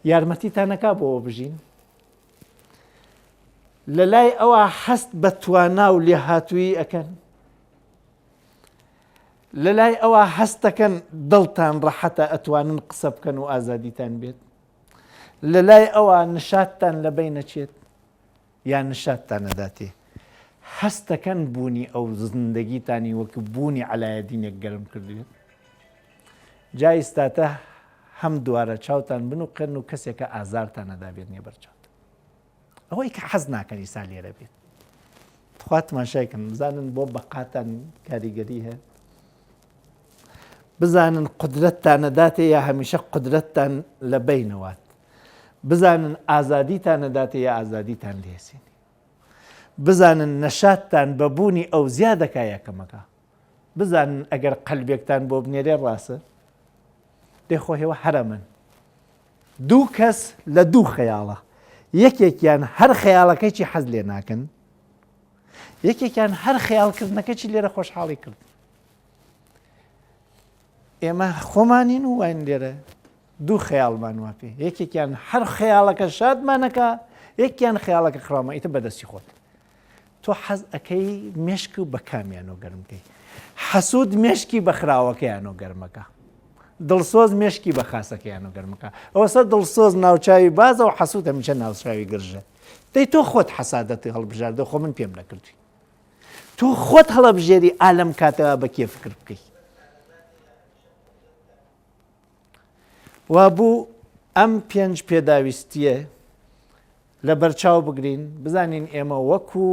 یارمەتیتانەکا بۆ بژین، لە لای ئەوە هەست بە توانا و لێهاتووی ئەکەن، لە لای ئەوە هەستەکەن دڵتان ڕەحەتە ئەتوانن قسە بکەن و ئازادیتان بێت، لە لای ئەوە نشاتتان لە بین نەچێت یان نشاتتان نەداتێ، هەستەکەن بوونی ئەو زندگیتانی وەکو بوونی عەلایەدینێک گەرم کردوێت. جا ئێستاتە هەم دوارە چاوتان بنوقێن و کەسێکە ئازارتان نەدابێت نێبەرچاوت. ئەوەی کە حەز ناکەن ئیسا لێرە بێت. خوا تماشایکەن بزانن بۆ بەقاتان کاریگەری هەیە، بزانن قدرەتتان نەداتێ یا هەمیشە قدرەتتان لە بینەوات، بزانن ئازادیتان نەداتێ یا ئازادیتان لێسێنی، بزانن نەشاتتان بەبوونی ئەو زیادەکە یەکەمەکە، بزانن ئەگەر قەلبێکتان بۆ بنێرێ ڕاستە دێخۆ هێوە هەرەمن. دوو کەس لە دوو خەیاڵە، یەکێکیان هەر خەیاڵەکەیکی حەز لێ ناکەن، یەکێکیان هەر خەیاڵکردنەکەی لێرە خۆشحاڵی کرد. ئێمە خۆمانین و واین لێرە دوو خەیاڵمان وا پێ، یەکێکیان هەر خەیاڵەکە شادمانەکە، یەکیان خەیاڵەکە خراومە، ئیتر بەدەستی خۆت. تۆ حەز ئەەکەی مێشک و بە کامیانۆ گەرمکەی، حەسوود مێشکی بە خراوەکەیانۆ گەرمەکە، دڵسۆز مێشکی بە خاسەکەیانۆ گەرمەکە. ئەوەسە دڵسۆز ناوچاوی بازە و حەسوود هەمیشە ناوچاوی گرژە. دەی تۆ خۆت حەسادەتی هەڵبژاردە، خۆ من پێم نەکردووی. تۆ خۆت هەڵەبژێری ئالەم کاتەوە بە کێ فکر بکەیت. وا بوو ئەم 5 پێداویستیە لە بەرچاو بگرین، بزانین ئێمە وەکو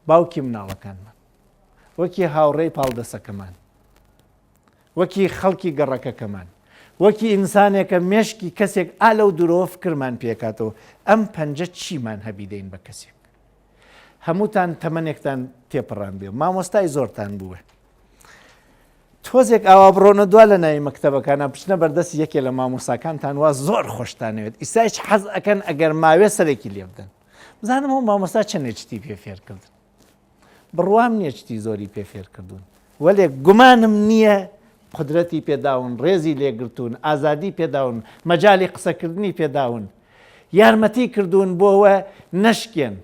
باوکی مناڵەکانمان، وەکی هاوڕێی پاڵدەسەکەمان، وەکی خەڵکی گەڕەکەکەمان، وەکی ئینسانێکە مێشکی کەسێک ئالە و درۆ فکرمان پێکاتەوە ئەم 5 چیمان هەبی دەین بە کەسێک. هەمووتان تەمەنێکتان تێپەڕان بێ، مامۆستای زۆرتان بووە. تۆزێک ئاوا بڕۆنە دوا لە ناوی مەکتەبەکانە بچنە بەردەستی یەکێ لە مامۆساکانتان وا زۆر خۆشتانەوێت، ئیسایش حەز ئەکەن ئەگەر ماوێ سەرێکی لێ بدەن. بزانم ئەو مامۆستا چەندێکتی پێ فێرکردن، بڕوام نییە چتی زۆری پێ فێرکردوون، وەلێک گومانم نییە قدرەتی پێداون، ڕێزی لێگرتوون، ئازادی پێداون، مەجای قسەکردنی پێداون، یارمەتی کردوون بۆەوە نەشکێن،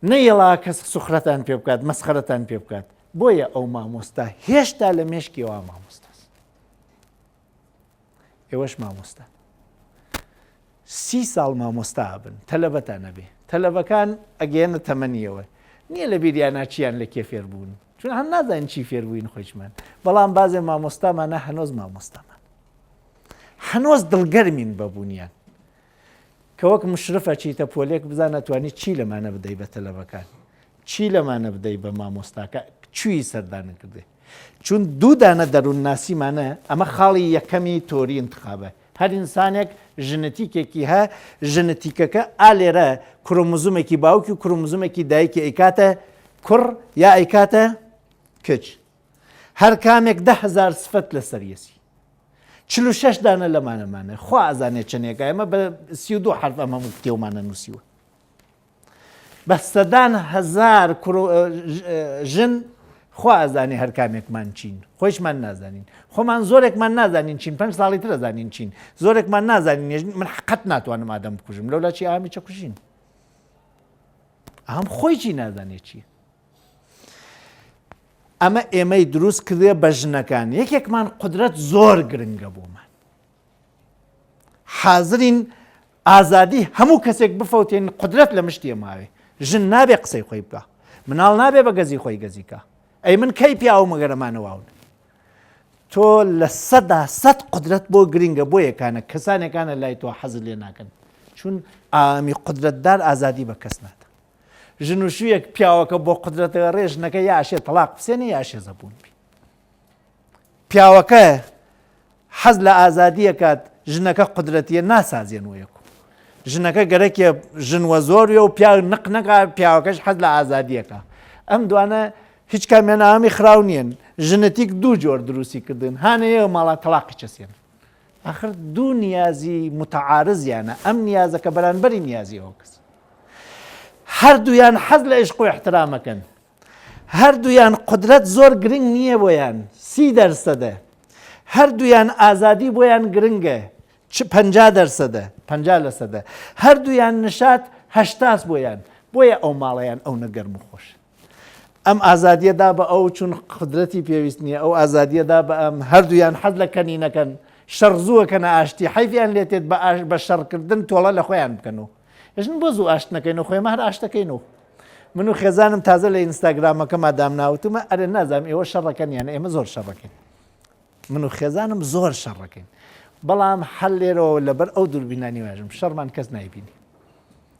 نەیەڵا کەس سوخرەتان پێ بکات، مەسخەرەتان پێ بکات. بۆیە ئەو مامۆستا هێشتا لە مێشکیەوە مامۆستاست. ئێوەش مامۆستا 30 ساڵ مامۆستا بن، تەلەبەتان نەبێ، تەلەبەکان ئەگەێنە تەمەنیەوە، نییە لە بیریانە چیان لە کێ فێر بوون، چون هەم نازانین چی فێربووین خۆشمان، بەڵام بازێ مامۆستامانە هەنۆز مامۆستامان، هەنۆز دڵگەرمین بەبوونیان کە وەک مشرفە چیتە پۆلێک بزانە توانی چی لەمانە بدەی بە تەلەبەکان، چی لەمانە بدەی بە مامۆستاکە، چوی سەردانە کردێ. چون دوودانە دەروون ناسیمانە، ئەمە خاڵی یەکەمی تۆری انتخابە. هەر ئینسانێک ژنەتیکێکی هە، ژنەتیکەکە ئالێرە کروموزومێکی باوکی و کروموزومێکی دایکی ئەیکاتە کوڕ یا ئەیکاتە کچ. هەر کامێک 10,000 سفەت لەسەر یەسی. 46 دانە لەمانەمانە، خوا ئازانێت چەندێکە، ئێمە بە 32 حرف ئەمە کتێومانە نووسیوە. بە سەدان هەزار ژن خوا ئازانێ هەر کامێکمان چین، خۆشمان نازانین، خۆمان زۆرێکمان نازانین چین، 5 ساڵی تر ئەزانین چین، زۆرێکمان نازانین، من حقەت ناتوانم ئادەم بکوژم، لەولا چی ئامی چە کوژین، ئەم خۆی چی نازانێت چیە. ئەمە ئێمەی دروست کردێ بە ژنەکان، یەکێکمان قدرەت زۆر گرنگە بۆمان، حازرین ئازادی هەموو کەسێک بفەوتێن، قدرەت لە مشتێ ماوێ، ژن نابێ قسەی خۆی بکە، مناڵ نابێ بە گەزی خۆی گەزیکە، ئەی من کەی پیا و مەگەرەمانەواون. تۆ لە 100 قدرەت بۆ گرنگە بۆ یەکانە کەسانێکانە لای تۆ حەزر لێ ناکەن، چون ئامی قدرەتدار ئازادی بە کەس ناتە. ژن و شوویەک پیاوەکە بۆ قدرەتەوە ڕێژنەکە یاشێ تەلاق بسێنێ یاشێ زەبوون بی. پیاوەکە حەز لە ئازادیە کات، ژنەکە قدرەتیە ناسازێنوەیەک، ژنەکە گەرەکێ ژنوە زۆریە و پیا نق نەکە، پیاوەکەش حەز لە ئازادیەکە. ئەم دوانە هیچ کامیان ئامی خراو نیەن، ژنەتیک دوو جۆر دروستی کردن، هانەیە ماڵا تەلاقی چەسێن. آخر دوو نیازی متعارضیانە، ئەم نیازەکە بەرانبەری نیازیەوە کەس. هەردوویان حەز لە عیشق و احترامەکەن، هەردوویان قدرەت زۆر گرنگ نییە بۆیان 30%، هەردوویان ئازادی بۆیان گرنگە 50%، هەردوویان نشات 80 بۆیان، بۆیە ئەو ماڵەیان ئەو نەگەرم و خۆش. ئەم ئازادیەدا بە ئەو چون قدرەتی پێویست نییە، ئەو ئازادیەدا بە ئەم هەردوویان حەز لە کەنینەکەن، شەڕ زووەکەنە ئاشتی، حیفیان لێتێت بە شەڕکردن تۆڵە لە خۆیان بکەنەوە. ژن بۆ زوو ئاشت نەکەینەوە، خۆیمە هەر ئاشتەکەینەوە. من و خێزانم تازە لە ئینستاگرامەکەما دامناوتمە، ئەرێ نازانم ئێوە شەڕەکەن یانە ئێمە زۆر شەڕەکەین. من و خێزانم زۆر شەڕەکەین، بەڵام هەر لێرەوە لەبەر ئەو دووربینانی واژم شەڕمان کەس نایبینی.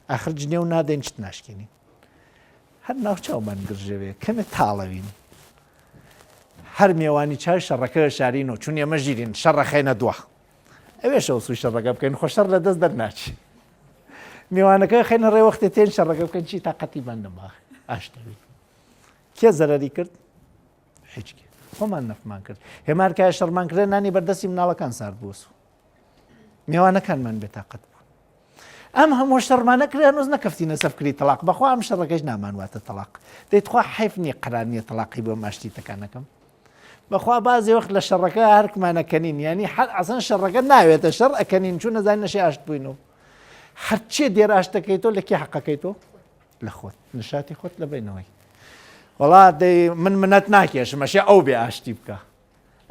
ئاخر جنێ و نادەین چت ناشکێنین، هەر ناوچاومان گرژەوێ کەمێ تاڵەوین، هەر میێوانی چاوی شەڕەکە شارینەوە، چون ئێمە ژیرین شەڕەخەینە دووە، ئەوێشە سوی شەڕەکە بکەین، خۆ شەڕ لە دەست دەرناچی. میوانەکە خێنە ڕێوەختێ تێن شەڕەکە بکەن، چی تاقەتیمان نەما ئاشتەوی. کێ زەرەری کرد؟ هیچ کێ، خۆمان نەفمان کرد. هێمارکای شەڕمان کرد، نانی بەردەستی مناڵەکان سارد بووس، میوانەکانمان بێتاقەت بوو. ئەم هەموو شەڕمانە کرد، هەنووز نەکەفتینە سەفکری تەلاق، بەخوا ئەم شەڕەکەش نامانواتە تەلاق. دەیتخوا حیف نییە قەرانیە تەلاقی بۆ ماشتیتەکانەکەم. بەخوا بازێ وەخت لە شەڕەکە هەرکمانەکەنین، ینی حەد ئەسەن شەڕەکە ناوێتە شەڕ ئەکەنین، چون نەزانین نەشێ ئاشت بووینەوە. هەرچێ دێر ئاشتەکەیتۆ لە کێ حەقەکەیتۆ؟ لە خۆت، نشاتی خۆت لە بینەوەی. وەڵا من منەت ناکێشم، ئەشێ ئەو بێ ئاشتی بکە.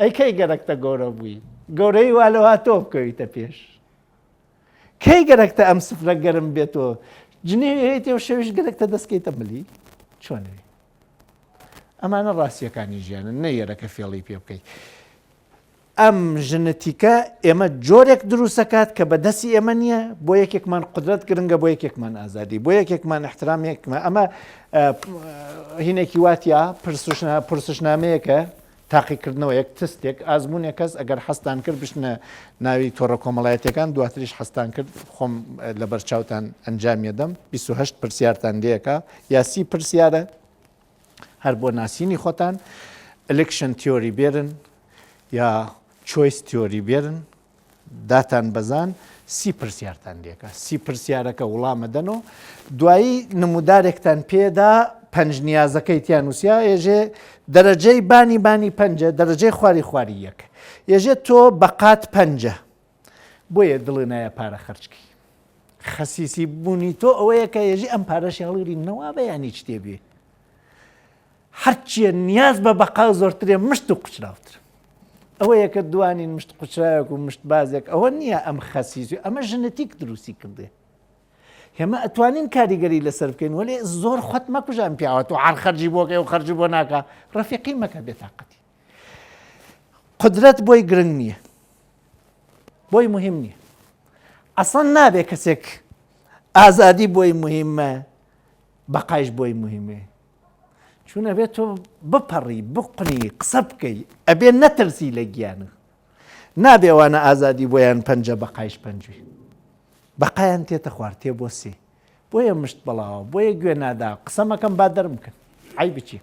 ئەی کەی گەرەکتە گەورە بووی، گەورەی وا لەوا تۆ بکەویتە پێش. کەی گەرەکتە ئەم سفرە گەرم بێتەوە، جنێ هەیەی و شەویش گەرەکتە دەستکەیتە ملی. چۆنەوێ ئەمانە ڕاستیەکانی ژیانن نەیەرەکە فێڵی پێ بکەیت ئەم ژنەتیکە ئێمە جۆرێک دروستەکات کە بەدەستی ئێمە نییە بۆ یەکێکمان قدرەت گرنگە بۆ یەکێکمان ئازادی بۆ یەکێکمان احترامێکمە ئەمە هینێکی واتیا پرسشنامەیەکە تاقیکردنەوە یەک تستێک ئازمونێک کەس ئەگەر حەستان کرد بشنە ناوی تۆڕە کۆمەڵایەتەکان دواتریش حەستان کرد خۆم لە بەرچاوتان ئەنجامیەدەم 28 پرسیارتان لەیەکە یا 30 پرسیارە هەر بۆ ناسینی خۆتان ئەلێکشن تیۆری بێرن یا چۆیس تیۆری بێرن داتان بەزان 30 پرسیارتان لێکە 30 پرسیارەکە وڵامەدەنەوە دوایی نمودارێکتان پێدا پەنج نیازەکەی تیان ووسیا ێژێ دەرەجەی بانی پەنجە دەرەجەی خواری یەک ێژێ تۆ بەقات پەنجە بۆیە دڵی نایە پارە خەرچکی خەسیسی بوونی تۆ ئەوەیە کە ێژی ئەم پارەشی هەڵگری نەوا بەیانی چ تێبێ هەرچیە نیاز بە بەقا زۆرترێ مشت و قوچراوتر ئەوەیە کە دوانین مشت قوچراوێک و مشت بازێک ئەوە نییە ئەم خەسیسی ئەمە ژنەتیک دروستی کردێ هێمە ئەتوانین کاریگەری لەسەر بکەین وەلێ زۆر خۆت مەکوژان پیاوە و هەر خەرجی بۆکەی و خەرجی بۆ ناکە ڕەفیقی مەکە بێتاقەتی قدرەت بۆی گرنگ نییە بۆی مهم نییە ئەسڵ نابێ کەسێک ئازادی بۆی مهمە بەقایش بۆی مهمێ چونە بێت تۆ بپەڕی بقنی قسە بکەی ئەبێ نەترسی لە گیانە نابێوانە ئازادی بۆیان پەنجە بەقایش پەنجوی بەقایان تێتە خوارد تێ بۆ سێ بۆیە مشت بڵاوە بۆیە گوێ نادا قسەمەکەم با دەرم بکەن ئای بچی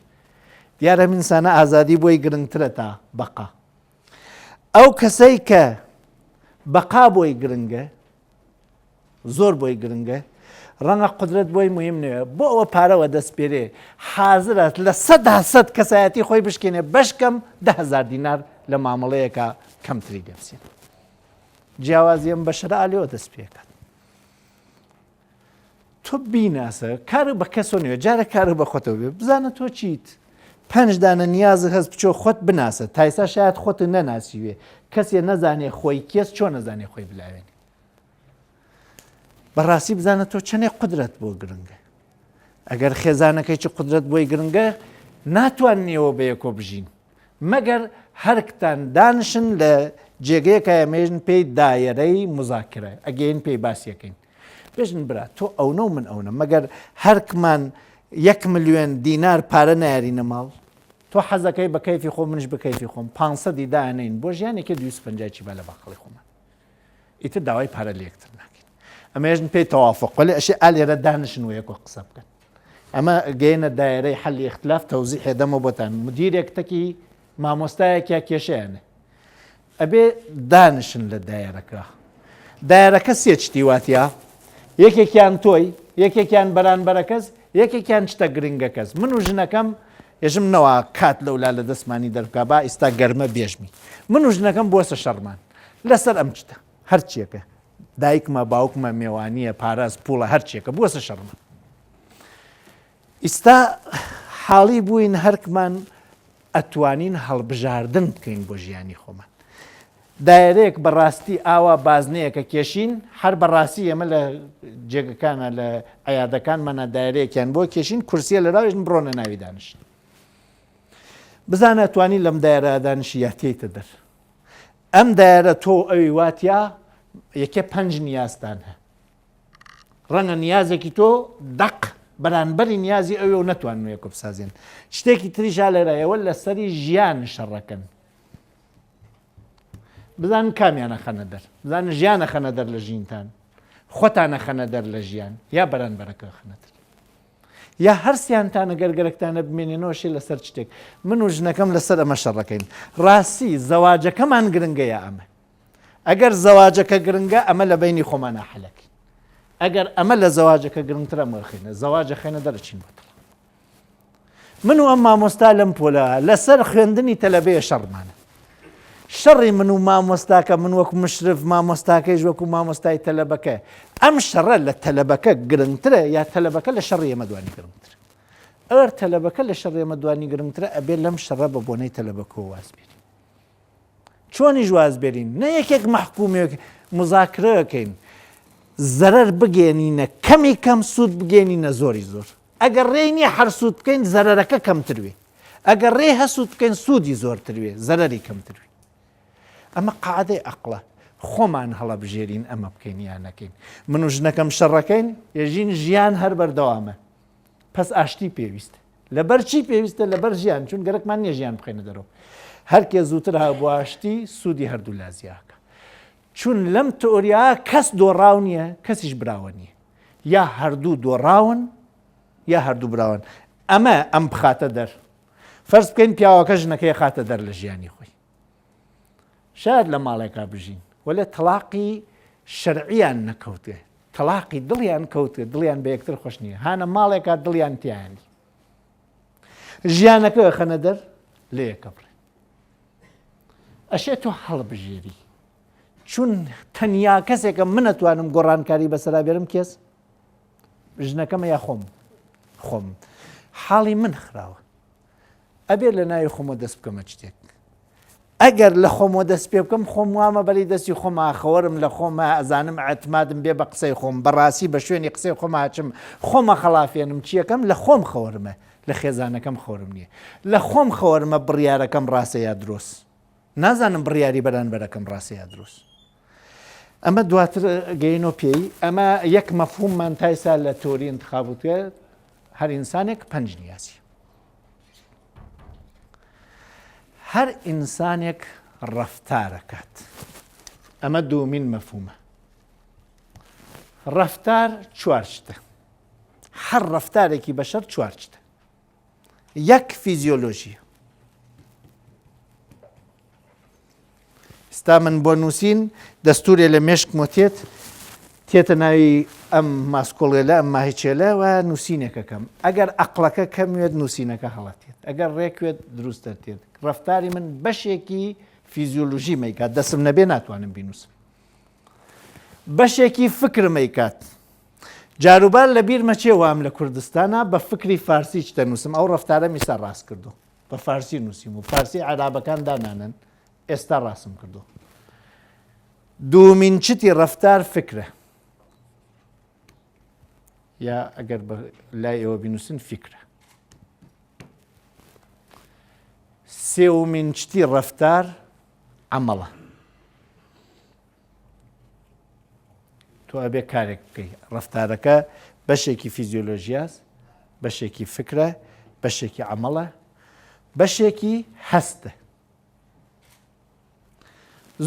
دیارە ئینسانە ئازادی بۆی گرنگترە تا بەقا ئەو کەسەی کە بەقا بۆی گرنگە زۆر بۆی گرنگە ڕەنگە قدرەت بۆی مهم نوێ بۆ ئەوە پارەوە دەست پێرێ حازرەت لە 100 کەسایەتی خۆی بشکێنێ بەشکەم 10,000 دینار لە مامەڵەیەکە کەمتری دەبسێن جیاوازیم بە شەرع لێوە دەست پێکات تۆ بیناسە کار بە کەسۆ نوێ جارە کار بە خۆتەوە بێ بزانە تۆ چیت 5 دانە نیازە هەست بچۆ خۆت بناسە تایسا شاید خۆت نەناسیوێ کەسێ نەزانێ خۆی کێس چۆن نەزانێ خۆی بلاوێنێ بەڕاستی بزانە تۆ چەندێک قدرەت بۆ گرنگە ئەگەر خێزانەکەی چ قدرەت بۆی گرنگە ناتواننیەوە بە یەکۆ بژین مەگەر هەرکتان دانشن لە جێگەیەکە ئەمێژن پێی دایرەی مزاکرە ئەگەین پێی باسیەکەین بێژن برا تۆ ئەوە و من ئەوە مەگەر هەرکمان 1 ملیۆن دینار پارە نارینە ماڵ تۆ حەزەکەی بە کەیفی خۆ منش بە کەیفی خۆم 500 دانین بۆ ژیانێکی 250 با لە باقڵی خۆمان ئیتر داوای پارە لەکتر ناکەین ئەمێژن پێی تەوافق وەلی ئەشی ئالێرە دانشن و یەکۆ قسە بکەن ئەمە گەینە دایرەی حەلی اختلاف تەوزیح هێدەمە بۆتان مدیرێکتەکی مامۆستایەکیا کێشەیانە ئەبێ دانشن لە دایرەکە دایرەکە سێ چتی واتیا یەکێکیان تۆی یەکێکیان بەرانبەرە کەس یەکێکیان شتە گرنگە کەس من و ژنەکەم ێژم نەوە کات لەولا لە دەستمانی دەرکا با ئێستا گەرمە بێژمی من و ژنەکەم بۆسە شەڕمان لەسەر ئەم چتە هەرچیەکە دایکمە باوکمە میێوانیە پاراز پوڵە هەرچیەکە بۆسە شەڕمان ئێستا حاڵی بووین هەرکمان ئەتوانین هەڵبژاردن بکەین بۆ ژیانی خۆمان دایرەیەک بەڕاستی ئاوا بازنەیەکە کێشین هەر بەڕاستی ئێمە لە جێگەکانە لە عیادەکانمانە دایرەیەکیان بۆ کێشین کورسیە لەراوژن بڕۆنە ناوی دانیشت بزانە توانی لەم دایرە دانیشی یا تێیتە دەر ئەم دایرە تۆ ئەوی واتیا یەکێ 5 نیازتان هە ڕەنگە نیازێکی تۆ دەق بەرانبەری نیازی ئەوێ و نەتوانن یەکۆ بسازێن شتێکی تریشا لێرایەوە لەسەری ژیان شەڕەکەن بزان کامیانە خەنە دەر بزانە ژیانە خەنە دەر لە ژینتان خۆتانە خەنە دەر لە ژیان یا بەرانبەرەکە خەنەتر یا هەرسیانتانە گەرگەرەکتانە بمێنێنەوەشی لەسەر شتێک من و ژنەکەم لەسەر ئەمە شەڕەکەین ڕاستی زەواجەکەمان گرنگە یا ئەمە ئەگەر زەواجەکە گرنگە ئەمە لە بینی خۆمانە حەلەکی ئەگەر ئەمە لە زەواجەکە گرنگترە مەخینە زەواجە خێنە دەرەچین بۆتەڵ من و ئەم مامۆستا لەم پۆلە لەسەر خوێندنی تەلەبەیە شەڕمانە شەڕی من و مامۆستاکە من وەکو مشرف مامۆستاکەیش وەکو مامۆستای تەلەبەکە ئەم شەڕە لە تەلەبەکە گرنگترە یا تەلەبەکە لە شەڕی ئێمە دوانی گرنگتر ئەوەر تەلەبەکە لە شەڕی ئێمە دوانی گرنگترە ئەبێ لەم شەڕە بە بۆنەی تەلەبەکەوە وازبێرین چۆنیش وازبێرین نە یەکێک مەحکومێک مزاکرەکەین زەرەر بگێنینە کەمی کەم سوود بگێنینە زۆری زۆر ئەگەر ڕێی نییە هەر سوود بکەین زەرەرەکە کەمتر وێ ئەگەر ڕێ هەسوود بکەین سوودی زۆرتر وێ زەرەری کەمتر وێ ئەمە قاعدەی عەقڵە خۆمان هەڵە بژێرین ئەمە بکەین یان نەکەین من و ژنەکەم شەڕەکەین ێژین ژیان هەر بەردەوامە پس ئاشتی پێویستە لەبەر چی پێویستە لەبەر ژیان چون گەرەکمان نییە ژیان بخێنە دەرەوە هەرکێ زووتر هابوو ئاشتی سوودی هەردوو لازیاکە چون لەم تۆریا کەس دۆڕاو نییە کەسیش براوە نییە یا هەردوو دۆڕاون یا هەردوو براون ئەمە ئەم بخاتە دەر فەرز بکەین پیاوەکە ژنەکەی خاتە دەر لە ژیانی خۆی شاید لە ماڵێکا بژین وەلێ تەلاقی شەرعیان نەکەوتێ تەلاقی دڵیان کەوتێ دڵیان بە یەکتر خۆش نییە هانە ماڵێکا دڵیان تیانی ژیانەکە خەنە دەر لێ یەکە بڕێ ئەشێ تۆ هەڵبژێری چون تەنیا کەسێکە من نەتوانم گۆڕانکاری بەسەرا بێرم کێس ژنەکەمە یا خۆم حاڵی من خراوە ئەبێ لە ناوی خۆمە دەست بکەمە شتێک ئەگەر لە خۆمەوە دەست پێ بکەم خۆم وامە بەری دەستی خۆما خەوەرم لە خۆمە ئەزانم ئەتمادم بێ بە قسەی خۆم بەڕاستی بە شوێنی قسەی خۆم هاچم خۆمە خەڵافێنم چیەکەم لە خۆم خەوەرمە لە خێزانەکەم خەورم نییە لە خۆم خەوەرمە بڕیارەکەم ڕاستە یا دروست نازانم بڕیاری بەرامبەرەکەم ڕاستە یا دروست ئەمە دواتر گەینۆ پێی ئەمە یەک مەفهوممان تایسا لە تۆری انتخابوتێ هەر ئینسانێک پەنج نیازی هەر ئینسانێک ڕەفتارەکات ئەمە دوومین مەفهومە ڕەفتار چوار شتە هەر ڕەفتارێکی بەشەر چوار شتە یەک فیزیۆلۆژیە ئێستا من بۆ نووسین دەستورێ لە مێشکم تێتە ناوی ئەم ماسکۆڵێلە ئەم ماهیچێلە و نووسینێکەکەم ئەگەر عەقڵەکە کەموێت نووسینەکە هەڵەتێت ئەگەر ڕێکوێت دروست دەرتێت ڕەفتاری من بەشێکی فیزیۆلۆژی مەیکات دەسم نەبێ ناتوانم بینوسم بەشێکی فکرمەی کات جاروبار لە بیر مەچێ وام لە کوردستانە بە فکری فارسی چ دەنووسم ئەو ڕەفتارە میسا ڕاست کردو بە فارسی نووسیم و فارسی عەرابەکان دانانن ئێستا ڕاستم کردو دوومین چتی ڕەفتار فکرە یا ئەگەر لای ئێوە بینووسن فکرە سێومین چتی ڕەفتار عەمەڵە تۆ ئەبێ کارێک بکەی ڕەفتارەکە بەشێکی فیزیۆلۆژیاست بەشێکی فکرە بەشێکی عەمەڵە بەشێکی هەستە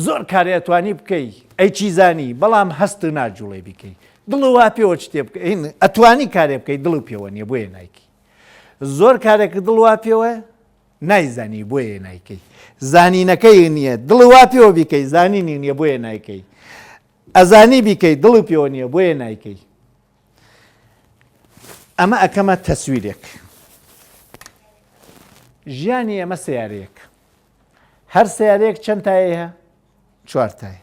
زۆر کارێتوانی بکەی ئەی چیزانی بەڵام هەست ناجوڵێ بکەی دڵ وا پێوە شتێ بکەین ئەتوانی کارێ بکەی دڵ و پێوە نییە بۆیە نایکی زۆر کارێکە دڵ وا پێوە نایزانی بۆیە نایکەی زانینەکەی نییە دڵ وا پێوە بیکەی زانینی نییە بۆیە نایکەی ئەزانی بیکەی دڵ و پێوە نییە بۆیە نایکەی ئەمە ئەکەمە تەسویرێک ژیانی ئەمە سیارەیەک هەر سیارەیەک چەند تایە هەیە چوار تایە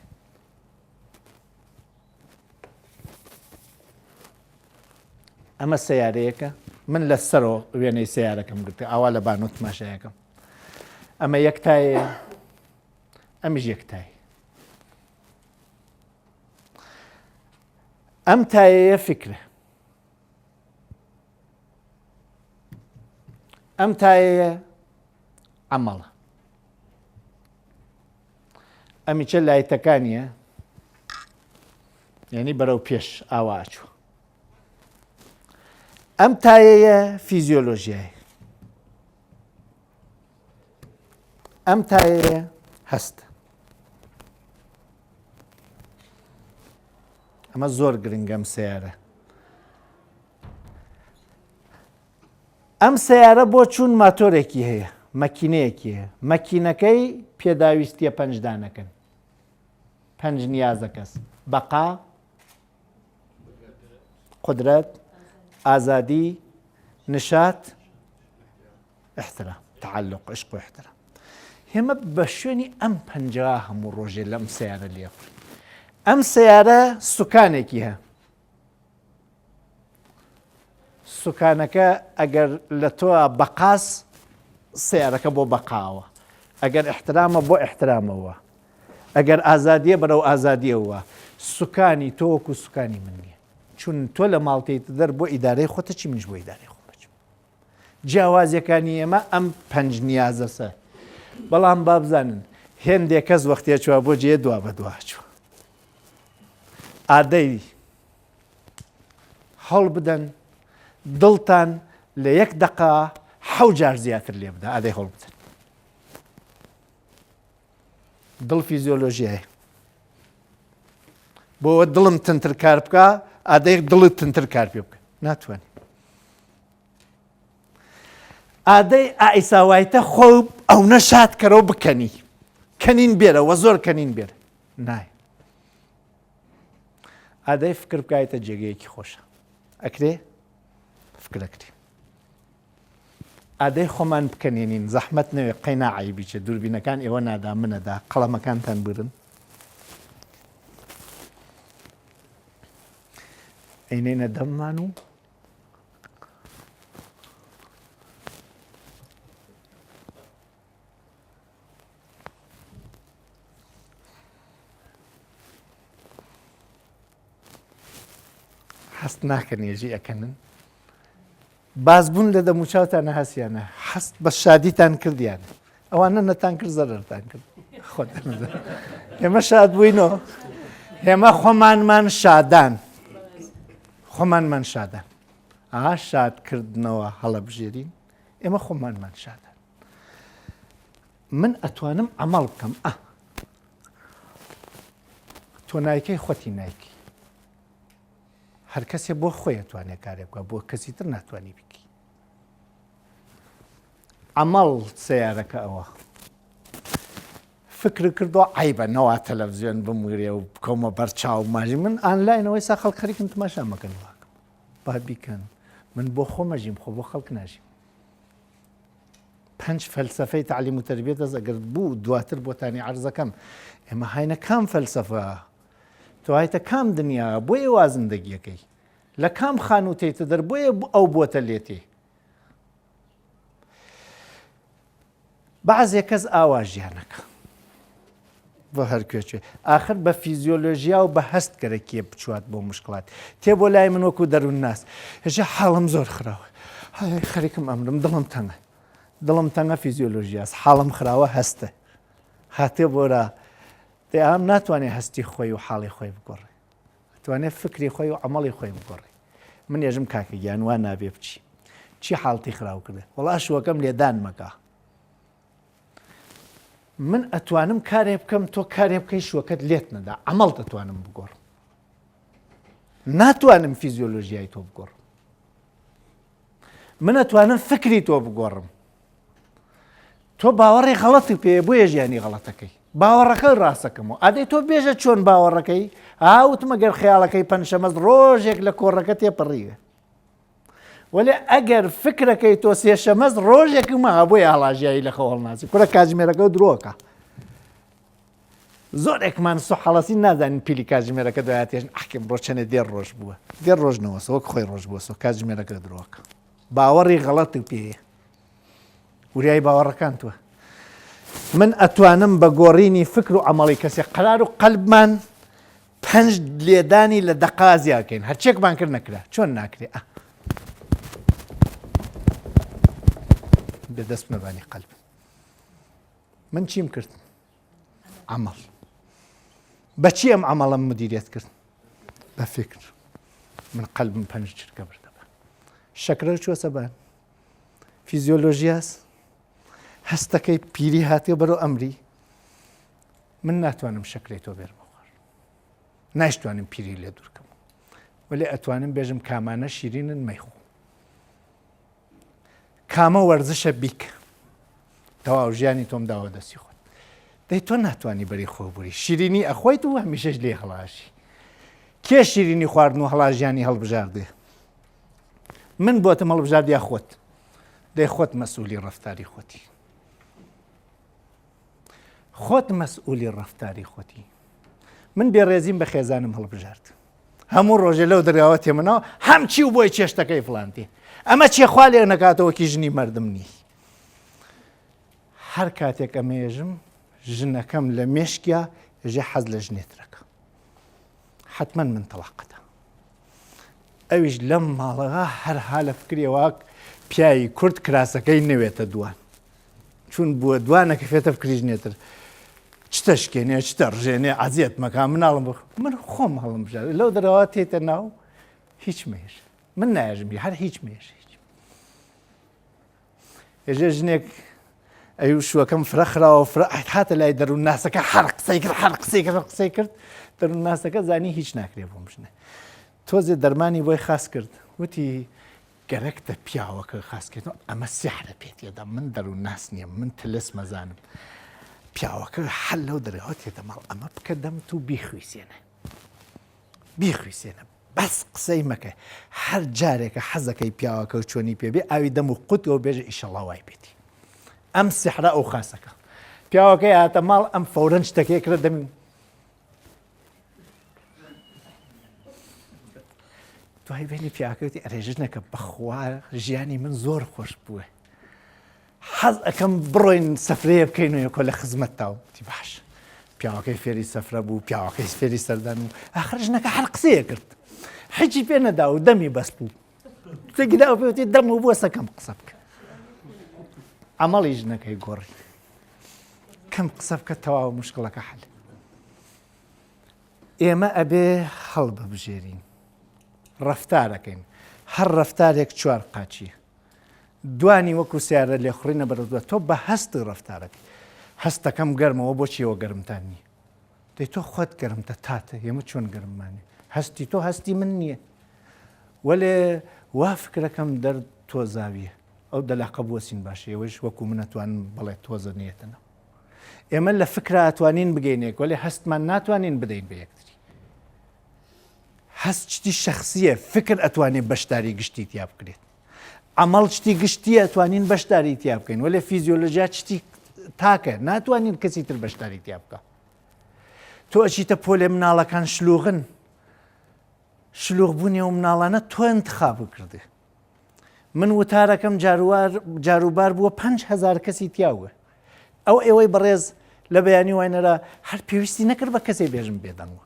ئەمە سیارەیەکە من لە سەرەوە وێنەی سیارەکەم گرت ئاوا لە بانۆ تماشایەکەم ئەمە یەک تایە ئەمیش یەک تایە ئەم تایەیە فکرە ئەم تایەیە عەمەڵە ئەمیچە لایتەکانیە یعنی بەرەو پێش ئاوا ئاچووە ئەم تایەیە فیزیۆلۆژیای ئەم تایەیە هەستە ئەمە زۆر گرنگە ئەم سیارە ئەم سیارە بۆ چوون ماتۆرێکی هەیە مەکینەیەکی هەیە مەکینەکەی پێداویستیە پەنجدانەکەن پەنج نیازە کەس بەقا قودرەت ئازادی نشات احترام تعلق عشق و احترام هێمە بە شوێنی ئەم پەنجا هەموو ڕۆژێ لەم سیارە لێفڕ ئەم سیارە سوکانێکی هەیە سوکانەکە ئەگەر لە تۆ بەقاس سیارەکە بۆ بەقاوە ئەگەر احترامە بۆ احترامەوە ئەگەر ئازادیە بەرەو ئازادیەوە سوکانی تۆ وەکو سوکانی من نییە چون تۆ لە ماڵتەیت دەر بۆ ئیدارەی خۆتە چی منش بۆ ئیدارەی خۆمە جیاوازیەکانی ئێمە ئەم پەنج نیازەسە بەڵام با بزانن هێندێک کەس وەختێ چووە بۆ جێ دوا بە دوا چووە ئادەی هەڵ بدەن دڵتان لە یەک دەقا 7 جار زیاتر لێ بدە ئادەی هەڵ بدەن دڵ فیزیۆلۆژیایە بۆ دڵم تنتر کار بکە ئادەی دڵت تنتر کار پێ بکە ناتوانێت ئادەی ئایساوایتە خۆ ئەو نەشات کەرەوە بکەنی کەنین بێرەوە زۆر کەنین بێرە نایە ئادەی فکر بکایتە جێگەیەکی خۆشە ئەکرێ فکرەکری ئادەی خۆمان بکەنێنین زەحمەت نەوێ قەینا عیبی چێ دووربینەکان ئێوە نادا منەدا قەڵەمەکانتان برن ئەینێنە دەممان و هەست ناکەن ێژی ئەکەنن بازبوون لە دەموچاوتانە هەسیانە هەست بە شادیتان کردیانە ئەوانە نەتان کرد زەرەرتان کرد ئێمە شاد بووینەوە ئێمە خۆمانمان شادان خۆمانمان شادان ئاها شادکردنەوە هەڵە بژێرین ئێمە خۆمانمان شادان من ئەتوانم عەمەڵ بکەم تۆ نایکەی خۆتی نایکی هەر کەسێ بۆ خۆی ئەتوانێت کارێک بکە بۆ کەسی تر ناتوانانی بکی عەمەڵ سەیارەکە ئەوە فکر کردو عیبە نەوا تەلەڤیزیۆن بمگرێ و بکەومە بەرچاو ماژی من ئانلاینەوەی سا خەڵک خەریکم تەماشا مەکەن واکەم با بیکەن من بۆ خۆمەژیم خۆ بۆ خەڵک ناژیم 5 فەلسەفەی تعلیم و تەربیەت ئەگەر بوو دواتر بۆتانی عەرزەکەم ئێمە هاینە کام فەلسەفە تۆ هایتە کام دنیا بۆیە وا زندگیەکەی لە کام خانوتەیتە دەر بۆیە ئەو بۆتە لێتێ بەعزێ کەس ئاوا ژیانەکە بۆ هەرکوێ ئاخر بە فیزیۆلۆژیا و بە هەست گەرەکیە بچوات بۆ مشکلات تێ بۆ لای من وەکو دەروون ناس هێژە حاڵم زۆر خراوە خەریکم ئەمرم دڵم تەنگە فیزیۆلۆژیاس حاڵم خراوە هەستە هاتێ بۆرە دێ ئام ناتوانێت هەستی خۆی و حاڵی خۆی بگۆڕێ توانێت فکری خۆی و عەمەڵی خۆی بگۆڕێ من ێژم کاکە گیان وا نابێ بچی چی حاڵتی خراو کردێ وەڵا شوەکەم لێدان مەکە من ئەتوانم کارێ بکەم تۆ کارێ بکەی شوەکەت لێت نەدا عەمەڵ دەتوانم بگۆڕم ناتوانم فیزیۆلۆژیای تۆ بگۆڕم من ئەتوانم فکری تۆ بگۆڕم تۆ باوەڕی غەڵەتی پێ بۆیە ژیانی غەڵەتەکەی باوەڕەکەی ڕاستەکەمەوە ئادەی تۆ بێژە چۆن باوەڕەکەی ئاوتمەگەر خەیاڵەکەی پەنجشەمەز ڕۆژێک لە کۆڕەکە تێپەڕیوە وەلێ ئەگەر فکرەکەی تۆ سێشەمەز ڕۆژێکمە بۆی ئاڵاژیایی لە خەوەڵ ناسی کورە کاتژمێرەکە درۆکە زۆرێکمان سوحەڵەسی نازانین پیلی کاتژمێرەکە دوایاتێژن ئەحکەم بڕۆ چەنە دێر ڕۆژ بووە دێر ڕۆژ نەوەسە وەک خۆی ڕۆژ بووە کاتژمێرەکە درۆکە باوەڕی غەڵەتی پێیە وریای باوەڕەکان تووە من ئەتوانم بە گۆڕینی فکر و عەمەڵی کەسێ قەرار و قەلبمان 5 لێدانی لە دەقا زیادکەین هەرچێکمان کرد نەکرا چۆن ناکرێ بێدەست مەبانی قەلب من چیم کرد عەمەڵ بەچی ئەم عەمەڵەم مدیریەت کرد بە فکر من قەلبم 5 چرکە بردەبە شەکرە چووە سەبان فیزیۆلۆژیاس هەستەکەی پیری هاتێ بەرەو ئەمری من ناتوانم شەکرەی تۆ بێرمە خوار نایشتوانم پیری لێ دوورکەم وەلێ ئەتوانم بێژم کامانە شیرینن مەیخۆ کامە وەرزشە بیک تەواو ژیانی تۆم داوە دەستی خۆت دەی تۆ ناتوانانی بەری خۆبووری شیرینی ئەخۆیت و هەمیشەش لێ هەڵاشی کێ شیرینی خواردن و هەڵاژیانی هەڵبژاردێ من بۆتم هەڵبژاردیا خۆت دەی خۆت مەسئولی ڕەفتاری خۆتی خۆت مەسئولی ڕەفتاری خۆتی من بێڕێزیم بە خێزانم هەڵبژارد هەموو ڕۆژێ لەو دەریاوە تێمەنەوە هەمچی و بۆی چێشتەکەی فڵانتێ ئەمە چێخوا لێ نەکاتەوەکی ژنی مەردم نی هەر کاتێک ئەمێژم ژنەکەم لە مێشکیا ژێ حەز لە ژنێترەکە حتمما من تەلاقەتە ئەویش لەم ماڵەغا هەرها لە فکرێەوە پیاوی کورد کراسەکەی نەوێتە دوان چون بووە دوانەکە فێتە فکریژنێتر چتە شکێنێ چتە ڕژێنێ عزیەت مەکان مناڵم من خۆم هەڵم بژار لەو دەرەوە تێتە ناو هیچ مێژ من نایژمی هەر هیچ مێژ هیچ ێژێ ژنێک ئەو شوەکەم فرەخراوە هاتە لای دەروون ناسەکە هەر قسەی کرد هەر قسەی کرد دەروون ناسەکە زانی هیچ ناکرێ بۆ بژنێ تۆزێ دەرمانی بۆی خاس کرد وتی گەرەکتە پیاوەکە خاسکردن ئەمە سیحرە پێێدا من دەروون ناس نییە من تلس مەزانم پیاوەکە هەل لەو دەرەوە تێتە ماڵ ئەمە بکە دەمت و بیخویسێنە بەس قسەی مەکە هەر جارێکە حەزەکەی پیاوەکە و چۆنی پێبێ ئاوی دەم و قوتەوە بێژە ئیشەڵا وای بێتی ئەم سیحرە ئەو خاسەکە پیاوەکەی هاتە ماڵ ئەم فەورەن شتەکەی کرد دەمی دوای بینی پیاکەوتی ئەرێژنەکە بەخوا ژیانی من زۆر خۆش بووە حەز ئەەکەم بڕۆین سەفرەیە بکەینەوە کۆ لە خزمەتتاوە تی باش پیاوەکەی فێری سەفرە بوو پیاوەکەی فێری سەردان و ئاخرژنەکە هەر قسەیە کرد هیچی پێ نەدا و دەمی بەس بوو تێگیدا پێوتی دەم و بۆ سەکەم قسە بکە ئەمەڵی ژنەکەی گۆڕی کەم قسە بکە تەواو مشکڵەکە حەل ئێمە ئەبێ هەڵ ببژێرین ڕەفتارەکەین هەر ڕەفتارێک چوار قاچیە دوانی وەکو سیارە لێخڕینە بەرەوە تۆ بە هەستی ڕەفتارەکەی هەستەکەم گەرمەوە بۆچیەوە گەرمتان نییە دەی تۆ خۆت گەرمتە تاتە ئێمە چۆن گەرممانێ هەستی تۆ هەستی من نییە وەلێ وا فکرەکەم دەرد تۆزاویە ئەو دەلاقە بوەسین باشە ئێوەش وەکو من ئەتوانم بڵێ تۆزە نێتەنەوە ئێمە لە فکرە ئەتوانین بگەینێک وەلێ هەستمان ناتوانین بدەین بە یەکتری هەست چتی شەخصیە فکر ئەتوانێت بەشداری گشتی تیا بکرێت ئەمەڵ چتی گشتی ئەتوانین بەشداری تیا بکەین وەلێ فیزیۆلۆژیا چتی تاکە ناتوانین کەسی تر بەشداری تیا بکە تۆ ئەچیتە پۆلێ مناڵەکان شلوغن شلوغ بوونێ و مناڵانە تۆ انتخاب کردی من وتارەکەم جاروبار بووە 5,000 کەسی تیاوە ئەو ئێوەی بەڕێز لە بەیانی وایەنەرە هەر پێویستی نەکرد بە کەسێ بێژم بێدەنەوە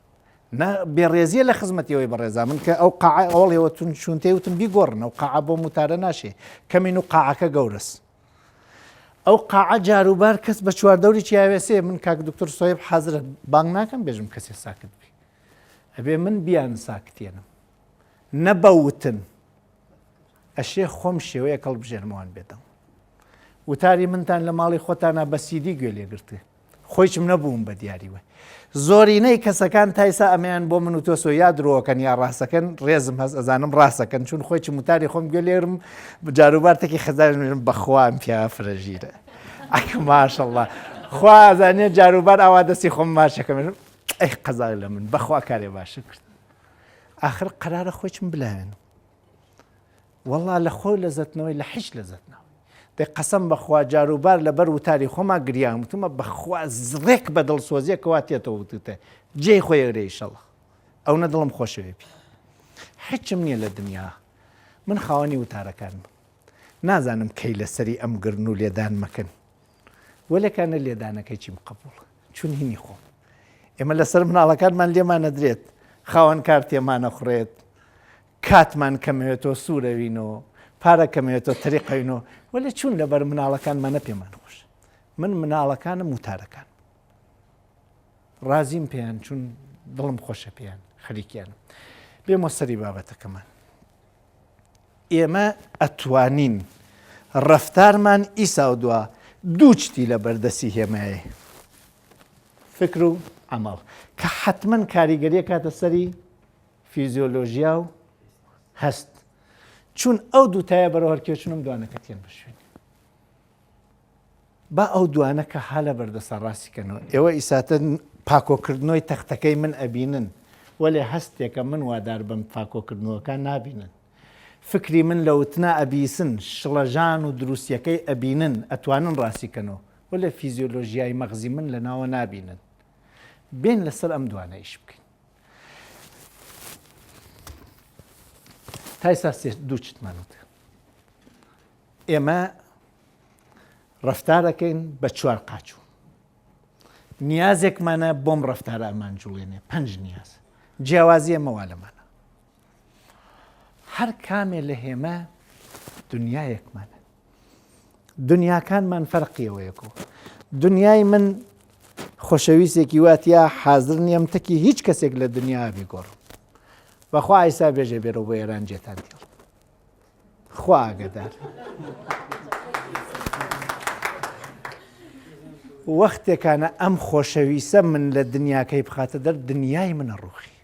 بێڕێزیە لە خزمەتیەوەی بەڕێزا من کە ئەو قاع ئەوڵێەوە تون شونتێوتم بیگۆڕن ئەو قاع بۆ متارە ناشێ کەمین و قاعەکە گەورەس ئەو قاع جاروبار کەس بە چواردەوری چیاوێسێ من کاک دکتۆر سۆیب حەزرە بانگ ناکەم بێژم کەسێ ساکت بی ئەبێ من بیان ساکتێنم نەبەوتن ئەشێ خۆم شێوەیە کەڵ بژێرمەوان بێتەوە وتاری منتان لە ماڵی خۆتانە بە سیدی گوێ لێگرتێ خۆیچم نەبووم بە دیاریوە زۆرینەی کەسەکان تایسا ئەمەیان بۆ من و تۆ سۆ یادرۆکەن یا ڕاستەکەن ڕێزم هەست ئەزانم ڕاستەکەن چون خۆیچ وتاری خۆم گوێ لێرم جاروبارتێکی خەزانم بەخوام پیا فرەژیرە ئەکە ماشەڵڵا خوا ئازانێ جاروبار ئاوا دەستی خۆم ماشەکەم ئەی قەزای لە من بەخوا کارێ باشە کرد ئاخر قەرارە خۆیچم بلایەن وەڵا لە خۆی لەزەتنەوەی لە حیچ لەزەتنەوە دەی قەسەم بەخوا جاروبار لەبەر وتاری خۆما گریان وتمە بەخوا زڕێک بە دڵسۆزیەکەوا تێتەوە وتتە جێی خۆی ئەگرێ ئیشەڵڵا ئەو نە دڵم خۆشەوێ پێ هیچم نییە لە دنیا من خاوەنی وتارەکانم نازانم کەی لەسەری ئەم گرن و لێدان مەکەن وەلێکانە لێدانەکەی چیم قبوڵ چون هینی خۆم ئێمە لەسەر مناڵەکانمان لێمان نەدرێت خاوەن کار تێمانە خوڕێت کاتمان کەمەوێتەوە سوورەوینەوە پارە کەمەوێتەوە تەریقەوینەوە وەلێ چون لەبەر مناڵەکانمانە پێمان خۆش من مناڵەکانم وتارەکان ڕازیم پێیان چون دڵم خۆشە پێیان خەریکیانم بێمە سەری بابەتەکەمان ئێمە ئەتوانین ڕەفتارمان ئیسا و دووە دوو چتی لە بەردەسی هێمایە فکر و عەمەڵ کە حتمما کاریگەریە کاتە سەری فیزیۆلۆژیا و هەست چون ئەو دووتایە بەرەو هەرکێچنم دوانەکە تێن بشوێنێ با ئەو دوانە کە هەلە بەردەسە ڕاستیکەنەوە ئێوە ئیساتە پاکۆکردنەوەی تەختەکەی من ئەبینن وەلێ هەستێکە من وادار بەم پاکۆکردنەوەکان نابینن فکری من لە وتنا ئەبیسن شڵەژان و دروستیەکەی ئەبینن ئەتوانن ڕاستیکەنەوە وەلێ فیزیۆلۆژیای مەغزی من لە ناوە نابینن بێن لەسەر ئەم دوانە ئیش بکەین تایسا دوو چتمان وتە ئێمە ڕەفتارەکەین بە چوار قاچوو نیازێکمانە بۆم ڕەفتارە ئەمان جوڵێنێ 5 نیاز جیاوازی ئەمەوا لەمانە هەر کامێ لە هێمە دنیایەکمانە. دنیاکانمان فەرقیەوەیەکەوە. دنیای من خۆشەویستێکی واتیا حازر نیەم تەکی هیچ کەسێک لە دنیا بێگۆڕم. بەخوا ئایسا بێژێ بێرەوە بۆ ئێران جێتان دێڵ. خوا ئاگادار. وەختێکانە ئەم خۆشەویستە من لە دنیاکەی بخاتە دەر دنیای منە ڕوخی.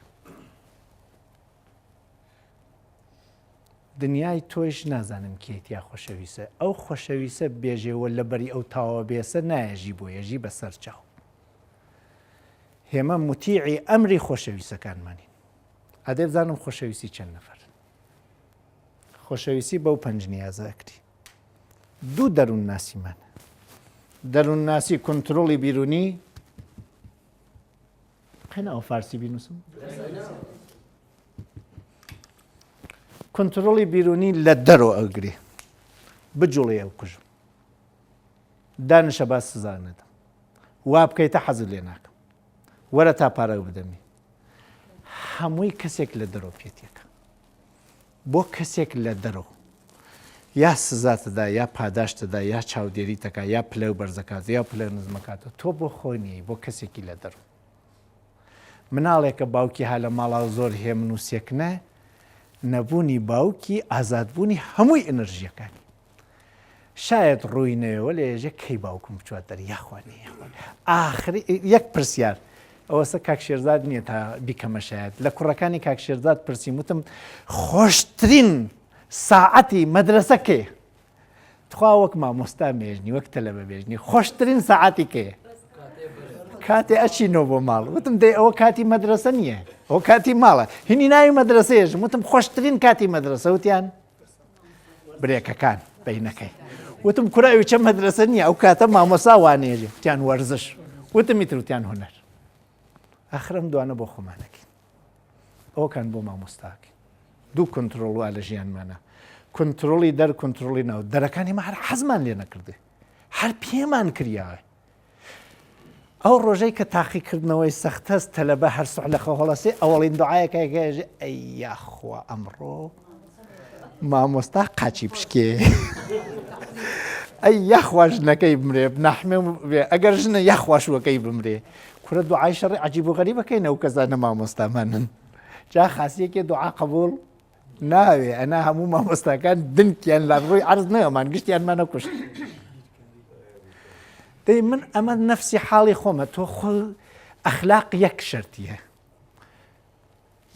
دنیای تۆیش نازانم کێتیا خۆشەویستە. ئەو خۆشەویستە بێژێەوە لە بەری ئەو تاوە بێسە نایەژی بۆ یەژی بەسەر چاو. هێمە موتیعی ئەمری خۆشەویستەکانمانین. ئەدێ بزانم خۆشەویستی چەند نەفەر. خۆشەویستی بەو پەنج نیازەکری. دوو دەروون ناسیمانە. دەروون ناسی کنترۆڵی بیرونی قەنە ئەو فارسی بینوسم. کنترۆڵی بیرونی لە دەرۆ ئەگرێ بجوڵێ ئەو کوژم. دانشە با سزا نەدەم. وا بکەیتە حەزت لێ ناکەم. وەرە تا پارە بدەمی. هەمووی کەسێک لە دەرۆ پێتێکە. بۆ کەسێک لە دەرۆ یا سزاتەدا یا پاداشتەدا یا چاودێری تەکە یا پلە و بەرزەکات یا پلە نزمەکاتەوە تۆ بۆ خۆی نییە بۆ کەسێکی لە دەرۆ. مناڵێکە باوکی ها لە ماڵاو زۆر هێ نووسێکنە نەبوونی باوکی ئازادبوونی هەمووی ئەنەرژیەکانی. شاید ڕووی نەوێەوە لە ێژە کەی باوکم بچوات دەر یاخوانێ ئاخری یەک پرسیار ئەوەسە کاک شێرزاد نییە تا بیکەمە شاید لە کوڕەکانی کاک شێرزاد پرسیم وتم خۆشترین ساعەتی مەدرسە کێ؟ تخوا وەک مامۆستا مێژنی وەک تەلەبە بێژنی خۆشترین ساعەتی کێ؟ کاتێ ئەچینەوە بۆ ماڵ. وتم دەی ئەوە کاتی مەدرسە نییە ئەو کاتی ماڵە. هینی ناوی مەدرسەیەژم وتم خۆشترین کاتی مەدرسە وتیان برێکەکان بەینەکەی. وتم کوڕاوی چە مەدرسە نییە ئەو کاتە مامۆسا وانێژێ وتیان وەرزش. وتم میتر وتیان هونەر. ئاخرم دوانە بۆ خۆمانەکەین. ئەوکان بۆ مامۆستاکەین. دوو کنترۆڵ وا لە ژیانمانە. کنترۆڵی دەر کنترۆڵی ناو دەرەکانی مە هەر حەزمان لێ نەکردێ. هەر پێمان کریاوە. ئەو ڕۆژەی کە تاقیکردنەوەی سەختەست تەلەبە هەر سوح لە خەوڵەسێ ئەوەڵین دوعایەکەیگەژێ ئەی یاخوا ئەمڕۆ مامۆستا قاچی پشکێ. ئەی یاخوا ژنەکەی بمرێ ناحمێ بێ ئەگەر ژنە یاخواشوەکەی بمرێ. کورە دوعای شەڕی عەجیب و غەریبەکەین ئەو کەسانە مامۆستامانن. جا خاسیەکێ دوعا قبوڵ ناوێ ئەنا هەموو مامۆستاکان دنکیان لە ڕووی عەرز نەوەمان گشتیانمانە کوشت. دەی من ئەمە نەفسی حاڵی خۆمە تۆ خۆ ئەخلاق یەک شەرتیە.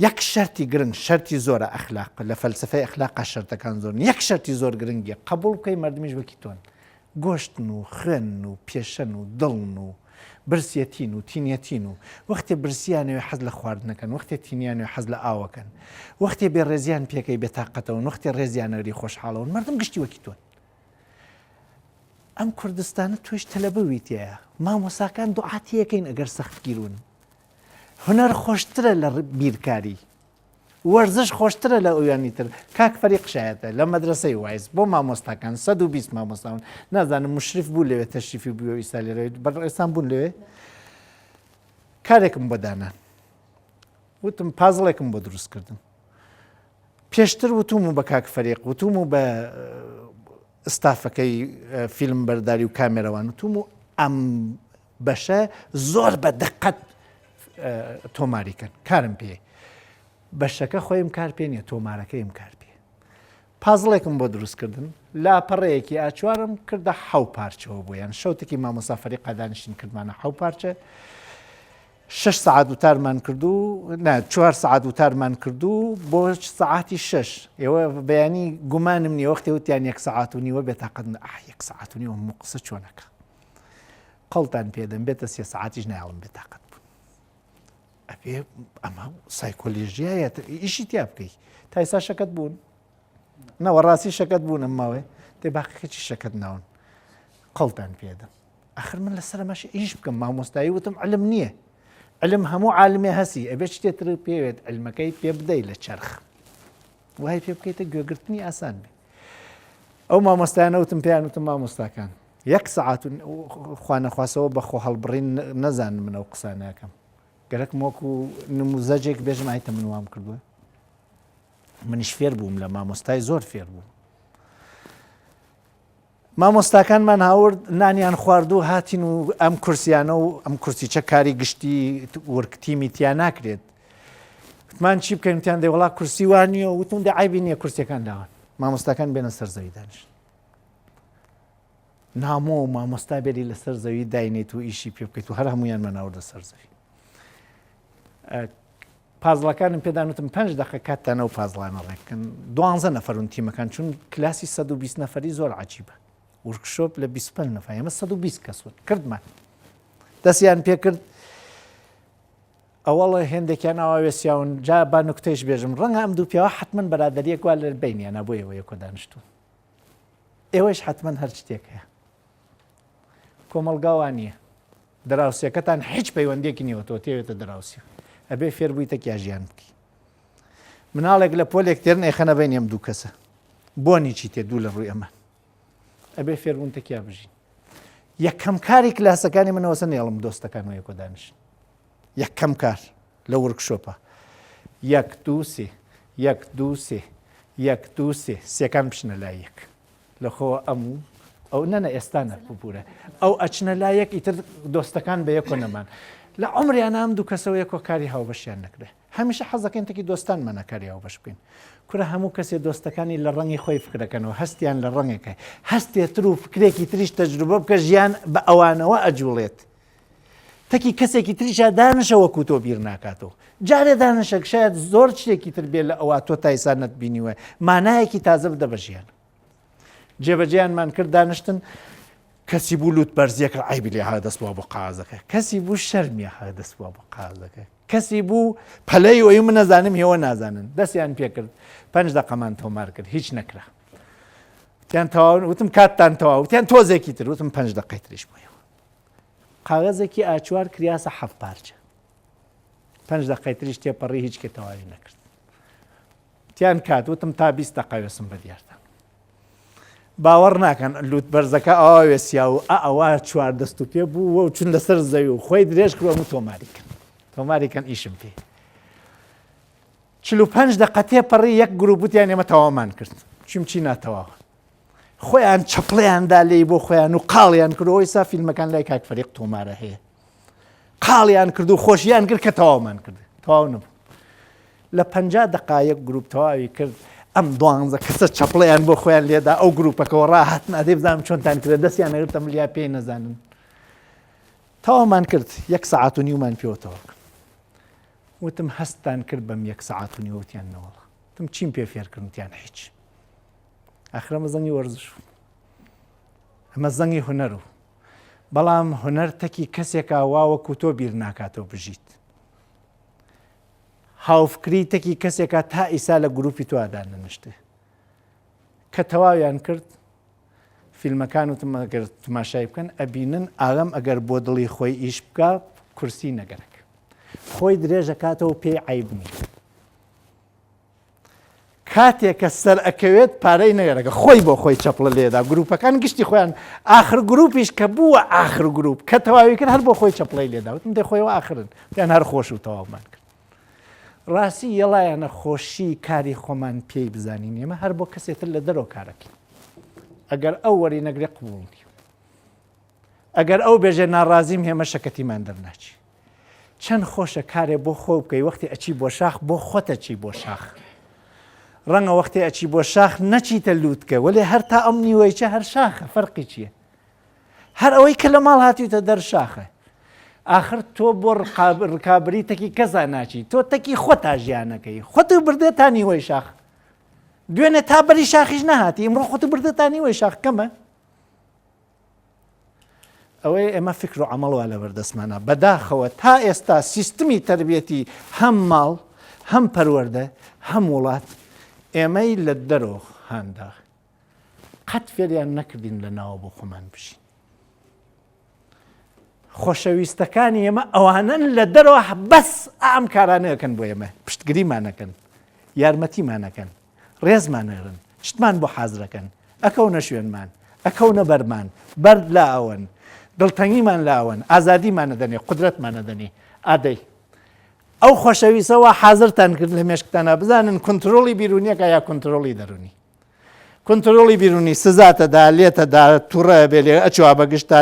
یەک شەرتی گرنگ شەرتی زۆرە ئەخلاق لە فەلسفەی ئەخلاقا شەرتەکان زۆر یەک شەرتی زۆر گرنگیە قبوڵ بکەی مردمیش وەکی تۆن. گۆشتن و خوێن و پێشەن و دڵن و برسیەتین و تینەتین و وەختێ برسیانەوێ حەز لە خواردنەکەن وەختێ تینیانوێ حەز لە ئاوەکەن وەختێ بێ ڕێزیان پێکەی بێتاقەتەوە وەختێ ڕێزیانەوەری خۆشحاڵەوە مردم گشتی وەکی تۆن. ئەم کوردستانە توێش تەلەبەوی تایە مامۆساکان دوعاتیەکەین ئەگەر سەختگیرون. هونەر خۆشترە لە بیرکاری. وەرزش خۆشترە لە ئەویانی تر. کاک فەریق شایەتە لە مەدرسەی وایز بۆ مامۆستاکان 120 مامۆستاون نازانم مشرف بوو لەوێ تەشریفی بووە ئیسا لێرەوەی بەڕێستان بوون لەوێ کارێکم بۆ دانا. وتم پازڵێکم بۆ دروستکردم. پێشتر وتوم و بە کاک فەریق وتوم و بە ئستافەکەی فیلم بەرداری و کامێرەوان وتوم و ئەم بەشە زۆر بە دقت تۆماریکەن کارم پێ. بەشەکە خۆیم کار پێ نییە تۆمارەکەیم کار پێ. پازڵێکم بۆ دروستکردن لاپەڕەیەکی ئاچوارم کردە حەو پارچەوە بۆیان شەوتێکی مامۆستا فەریق قەدانشین کردمانە حەو پارچە 6 سعات وتارمان کردو نه 4 سعات وتارمان کردو بۆ سعاتی 6 ئێوە بەیانی گومانم نیە وەختی وتیان 1 سعات و نیوە بێتاقەت 1 سعات و نیوە هەموو قسە چۆنەکە قەڵتان پێدەم بێتە 3 سعاتیش نایڵم بێتاقەت بوون. ئەبێ ئەمە سایکۆلۆژیایە ئیشی تیا بکەی تا ئێستا شەکەت بوون نەوە ڕاستی شەکەت بوون ئەم ماوێ دێ باقیکەچی شەکەت ناون قەڵتان پێدەم. ئەخر من لەسەر مەش ئیش بکەم مامۆستایی وتم علم نییە. علم هەموو عالمێ هەسی ئەبێ شتێتر پێوێت علمەکەی پێ بدەی لە چەرخ وای پێ بکەیتە گوێگرتنی ئاسان بێ. ئەو مامۆستایانە وتم پێیان وتم مامۆستاکان 1 سعات خوانەخواسەوە بەخۆ هەڵبڕین نەزانم من ئەو قسانەکەم گەرەک مۆک و نموزەجێک بێژم ئایتە من وام کردووە منیش فێر بووم لە مامۆستای زۆر فێر بوو. مامۆستاکانمان هاورد نانیان خواردو هاتین و ئەم کورسیانە و ئەم کورسیچە کاری گشتی ورکتیمی تیا ناکرێت. وتمان چی بکەین؟ وتیان دەی وەڵا کورسی وان نییە. وتم دە عیبی نییە کورسیەکان داوان. مامۆستاکان بێنە سەر زەوی دانیشت. نامۆ و مامۆستا بێری لەسەر زەوی داینێت و ئیشی پێ بکەیت و هەر هەمویان مەناوردە سەر زەوی. پازڵەکانم پێدانوتم 5 دقیقە کاتتانە و پازڵانە ڕێککەن. 12 نەفەرون تیمەکان چون کلاسی 120 نەفەری زۆر عجیبە. ورکشۆپ لە 25 نەفەر ئێمە 120 کەسون کردمان. دەستیان پێ کرد ئەوەڵە هێندێکیان ئاوێسیاون جا با نوکتەیش بێژم ڕەنگە ئەم دوو پیاوە حتمما بەرادەریەک وا لە بینیانە بۆ ئێوە یەکۆ دانیشتوون. ئێوەش حتمما هەر شتێک هەیە. کۆمەڵگاوان نییە. دراوسەکەتان هیچ پەیوەندێکی نیوە تۆ تێوێتە دراوسی. ئەبێ فێر بوویتە کیاژیان بکەی. مناڵێک لە پۆلێک تێرن ئێخەنە بین ئەم دوو کەسە. بۆنیی تێ دوو لە ڕووی ئەمان. ئەبێ فێربوون تەکیا بژین. یەکەم کاری کلاسەکانی منەوەسە نێڵم دۆستەکان و یەکۆ دانیشن. یەکەم کار لە ورکشۆپە. 1 2 3 1 2 3 1 2 3 سێکان بشنە لای یەک. لەخۆوە ئەموو ئەو نەنە ئێستانە پوپورە. ئەو ئەچنە لای یەک ئیتر دۆستەکان بە یەکۆ نەمان. لە عمریان ئەم دوو کەسەوە یەکۆ کاری هاوبەشیان نەکرێ. هەمیشە حەزەکەین تەکی دۆستانمانە کاری هاوبەش بکەین. کورە هەموو کەسێ دۆستەکانی لە ڕەنگی خۆی فکرەکەنەوە هەستیان لە ڕەنگێکە هەستێتر و فکرێکی تریش تەجروبە بکە ژیان بە ئەوانەوە ئەجوڵێت. تەکی کەسێکی تریشە دانشە وەکو تۆ بیر ناکاتەوە. جارێ دانشێک شاید زۆر شتێکی تر بێت لە ئەوە تۆ تایسان نەتبینیوە مانایەکی تازە بدە بە ژیان. جێبەجێیانمان کرد دانیشتن کەسی بوو لوت بەرزیەکە عیبی لێ هادەستوە بۆ قازەکە. کەسی بوو شەرمیە هادەستوە بۆ قازەکە. کەسی بوو پەلەی وەی من نەزانم هێوە نازانن. دەستیان پێ کرد 5 دقەمان تۆمار کرد هیچ نەکرا. وتیان تەواو وتم کاتتان تەواو وتیان تۆزێکی تر وتم 5 دقەی تریش بوویەوە. قاغەزێکی ئاچوار کریاسە 7 پارچە. 5 دقەی تریش تێپەڕی هیچ کە تەواوی نەکرد. وتیان کات وتم تا 20 دقە وێسم بە دیارتان. باوەڕ ناکەن لوت بەرزەکە ئاوێسیا و ئەوە 4 دەست و پێ بوو و چون لەسەر زەوی و خۆی درێژ کردوە و تۆماریکەن. تۆماریکەن ئیشم پێ. 45 دقە تێپەڕی یەک گروپوتیان ئێمە تەواومان کرد. چیم چی ناتەواوە. خۆیان چەپڵیاندا لێی بۆ خۆیان و قاڵیان کرد و ئێستا فیلمەکان لای کاک فەریق تۆمارە هەیە. قاڵیان کرد و خۆشیان کرد کە تەواومان کرد. تەواو نەبوو. لە 50 دقایق گروپ تەواوی کرد. ئەم 12 کەسە چەپڵیان بۆ خۆیان لێدا ئەو گروپەکەەوە ڕاهات نادێ بزانم چۆنتان کرد دەستیان نەگرتە ملیا پێی نەزانن. تەواومان کرد 1 سەعات و نیومان پێوەتەوە کرد. وتم هەستان کرد بەم 1 سەعات و نیوەتیان نەوەڵە. وتم چیم پێ فێرکردنتیان هیچ. ئاخر ئەمە زەنگی وەرزش بوو. ئەمە زەنگی هونەر بوو. بەڵام هونەر تەکی کەسێکە واوەکو تۆ بیر ناکاتەوە بژیت. هاوفکری تەکی کەسێکە تا ئیسا لە گروپی تووادا نەنیشتێ. کە تەواویان کرد فیلمەکان وتم ئەگەر تماشای بکەن ئەبینن ئاغەم ئەگەر بۆ دڵی خۆی ئیش بکە کورسی نەگەرەکە. خۆی درێژەکاتەوە پێی عیب نییە. کاتێکە سەر ئەکەوێت پارەی نەگەرەکە خۆی بۆ خۆی چەپڵە لێدا گروپەکان گشتی خۆیان ئاخر گروپیش کە بووە ئاخر گروپ کە تەواوی کرد هەر بۆ خۆی چەپڵەی لێدا وتم دەی خۆیەوە ئاخرن یان هەر خۆش و تەواومان کرد. ڕاستی یەڵایەنە خۆشی کاری خۆمان پێی بزانین ئێمە هەر بۆ کەسێتر لە دەرەوە کارەکەین. ئەگەر ئەو وەری نەگرێ قبوڵ نییە. ئەگەر ئەو بێژێ ناڕازیم هێمە شەکەتیمان دەرناچی. چەند خۆشە کارێ بۆ خۆ بکەی وەختی ئەچی بۆ شاخ بۆ خۆتە چی بۆ شاخ. ڕەنگە وەختی ئەچی بۆ شاخ نەچیتە لووتکە وەلێ هەر تا ئەم نیوەیچە هەر شاخە فەرقی چییە؟ هەر ئەوەی کە لە ماڵ هاتیوتە دەر شاخە. آخر تۆ بۆ ڕکابری تەکی کەسا ناچی تۆ تەکی خۆتا ژیانەکەی خۆت بردێت تا نیوەی شاخ. دوێنێ تا بەری شاخیش نەهاتی ئمڕۆ خۆت بردێت تا نیوەی شاخ کەمە. ئەوەی ئێمە فکر و عەمەڵ لە بەردەستمانە بەداخەوە تا ئێستا سیستمی تربیەتی هەم ماڵ هەم پەروەردە هەم وڵات ئێمەی لە دەرەوە هاندا قەت فێریان نەکردین لە ناوە بۆ خۆمان بشین. خۆشەویستەکانی ئێمە ئەوانن لە دەرەوە بەس ئەم کارانەکەن بۆ ئێمە پشتگیریمانەکەن یارمەتیمانەکەن ڕێزمانەرن شتمان بۆ حازرەکەن ئەکەونە شوێنمان ئەکەونە بەرمان بەرد لا ئەوەن دڵتەنگیمان لا ئەوەن ئازادیمانە دەنێ قودرەتمانە دەنێ ئادەی ئەو خۆشەویستەوە حازرتان کرد لە مێشکتانە بزانن کنترۆلی بیرونیەکە یا کنترۆلی دەرونی. کنترۆلی بیرونی سزاتەدا لێتەدا تووڕە بێ لێ ئەچوا بەگشتە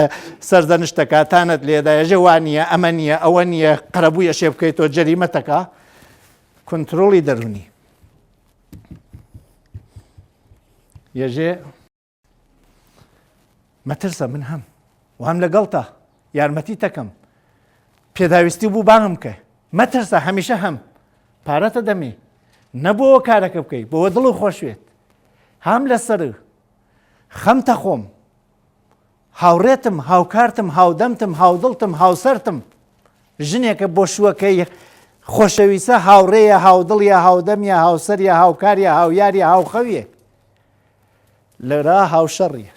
سەردەنشتەکاتانت لێدا ێژە وانە ئەمە نییە ئەوە نییە قەرەبوویە شێ بکەیتەوە جەریمەتەکە کنترۆلی دەرونی. یەژێ مەترسە من هەم وام لەگەڵتە یارمەتی تەکەم پێداویستی بوو بانم بکە مەترسە هەمیشە هەم پارەتە دەمێ نەبووەوە کارەکە بکەیت بۆەوە دڵ و خۆشوێت هەم لەسەر خەمتە خۆم هاوڕێتم هاوکارتم هاودەمتم هاودڵتم هاوسەرتم ژنێکە بۆ شووەکەی خۆشەویستە هاوڕێیە هاودڵیە هاودەمیە هاوسەریە هاوکاریە هاویاریە هاوخەویە لەرا هاوشەڕیە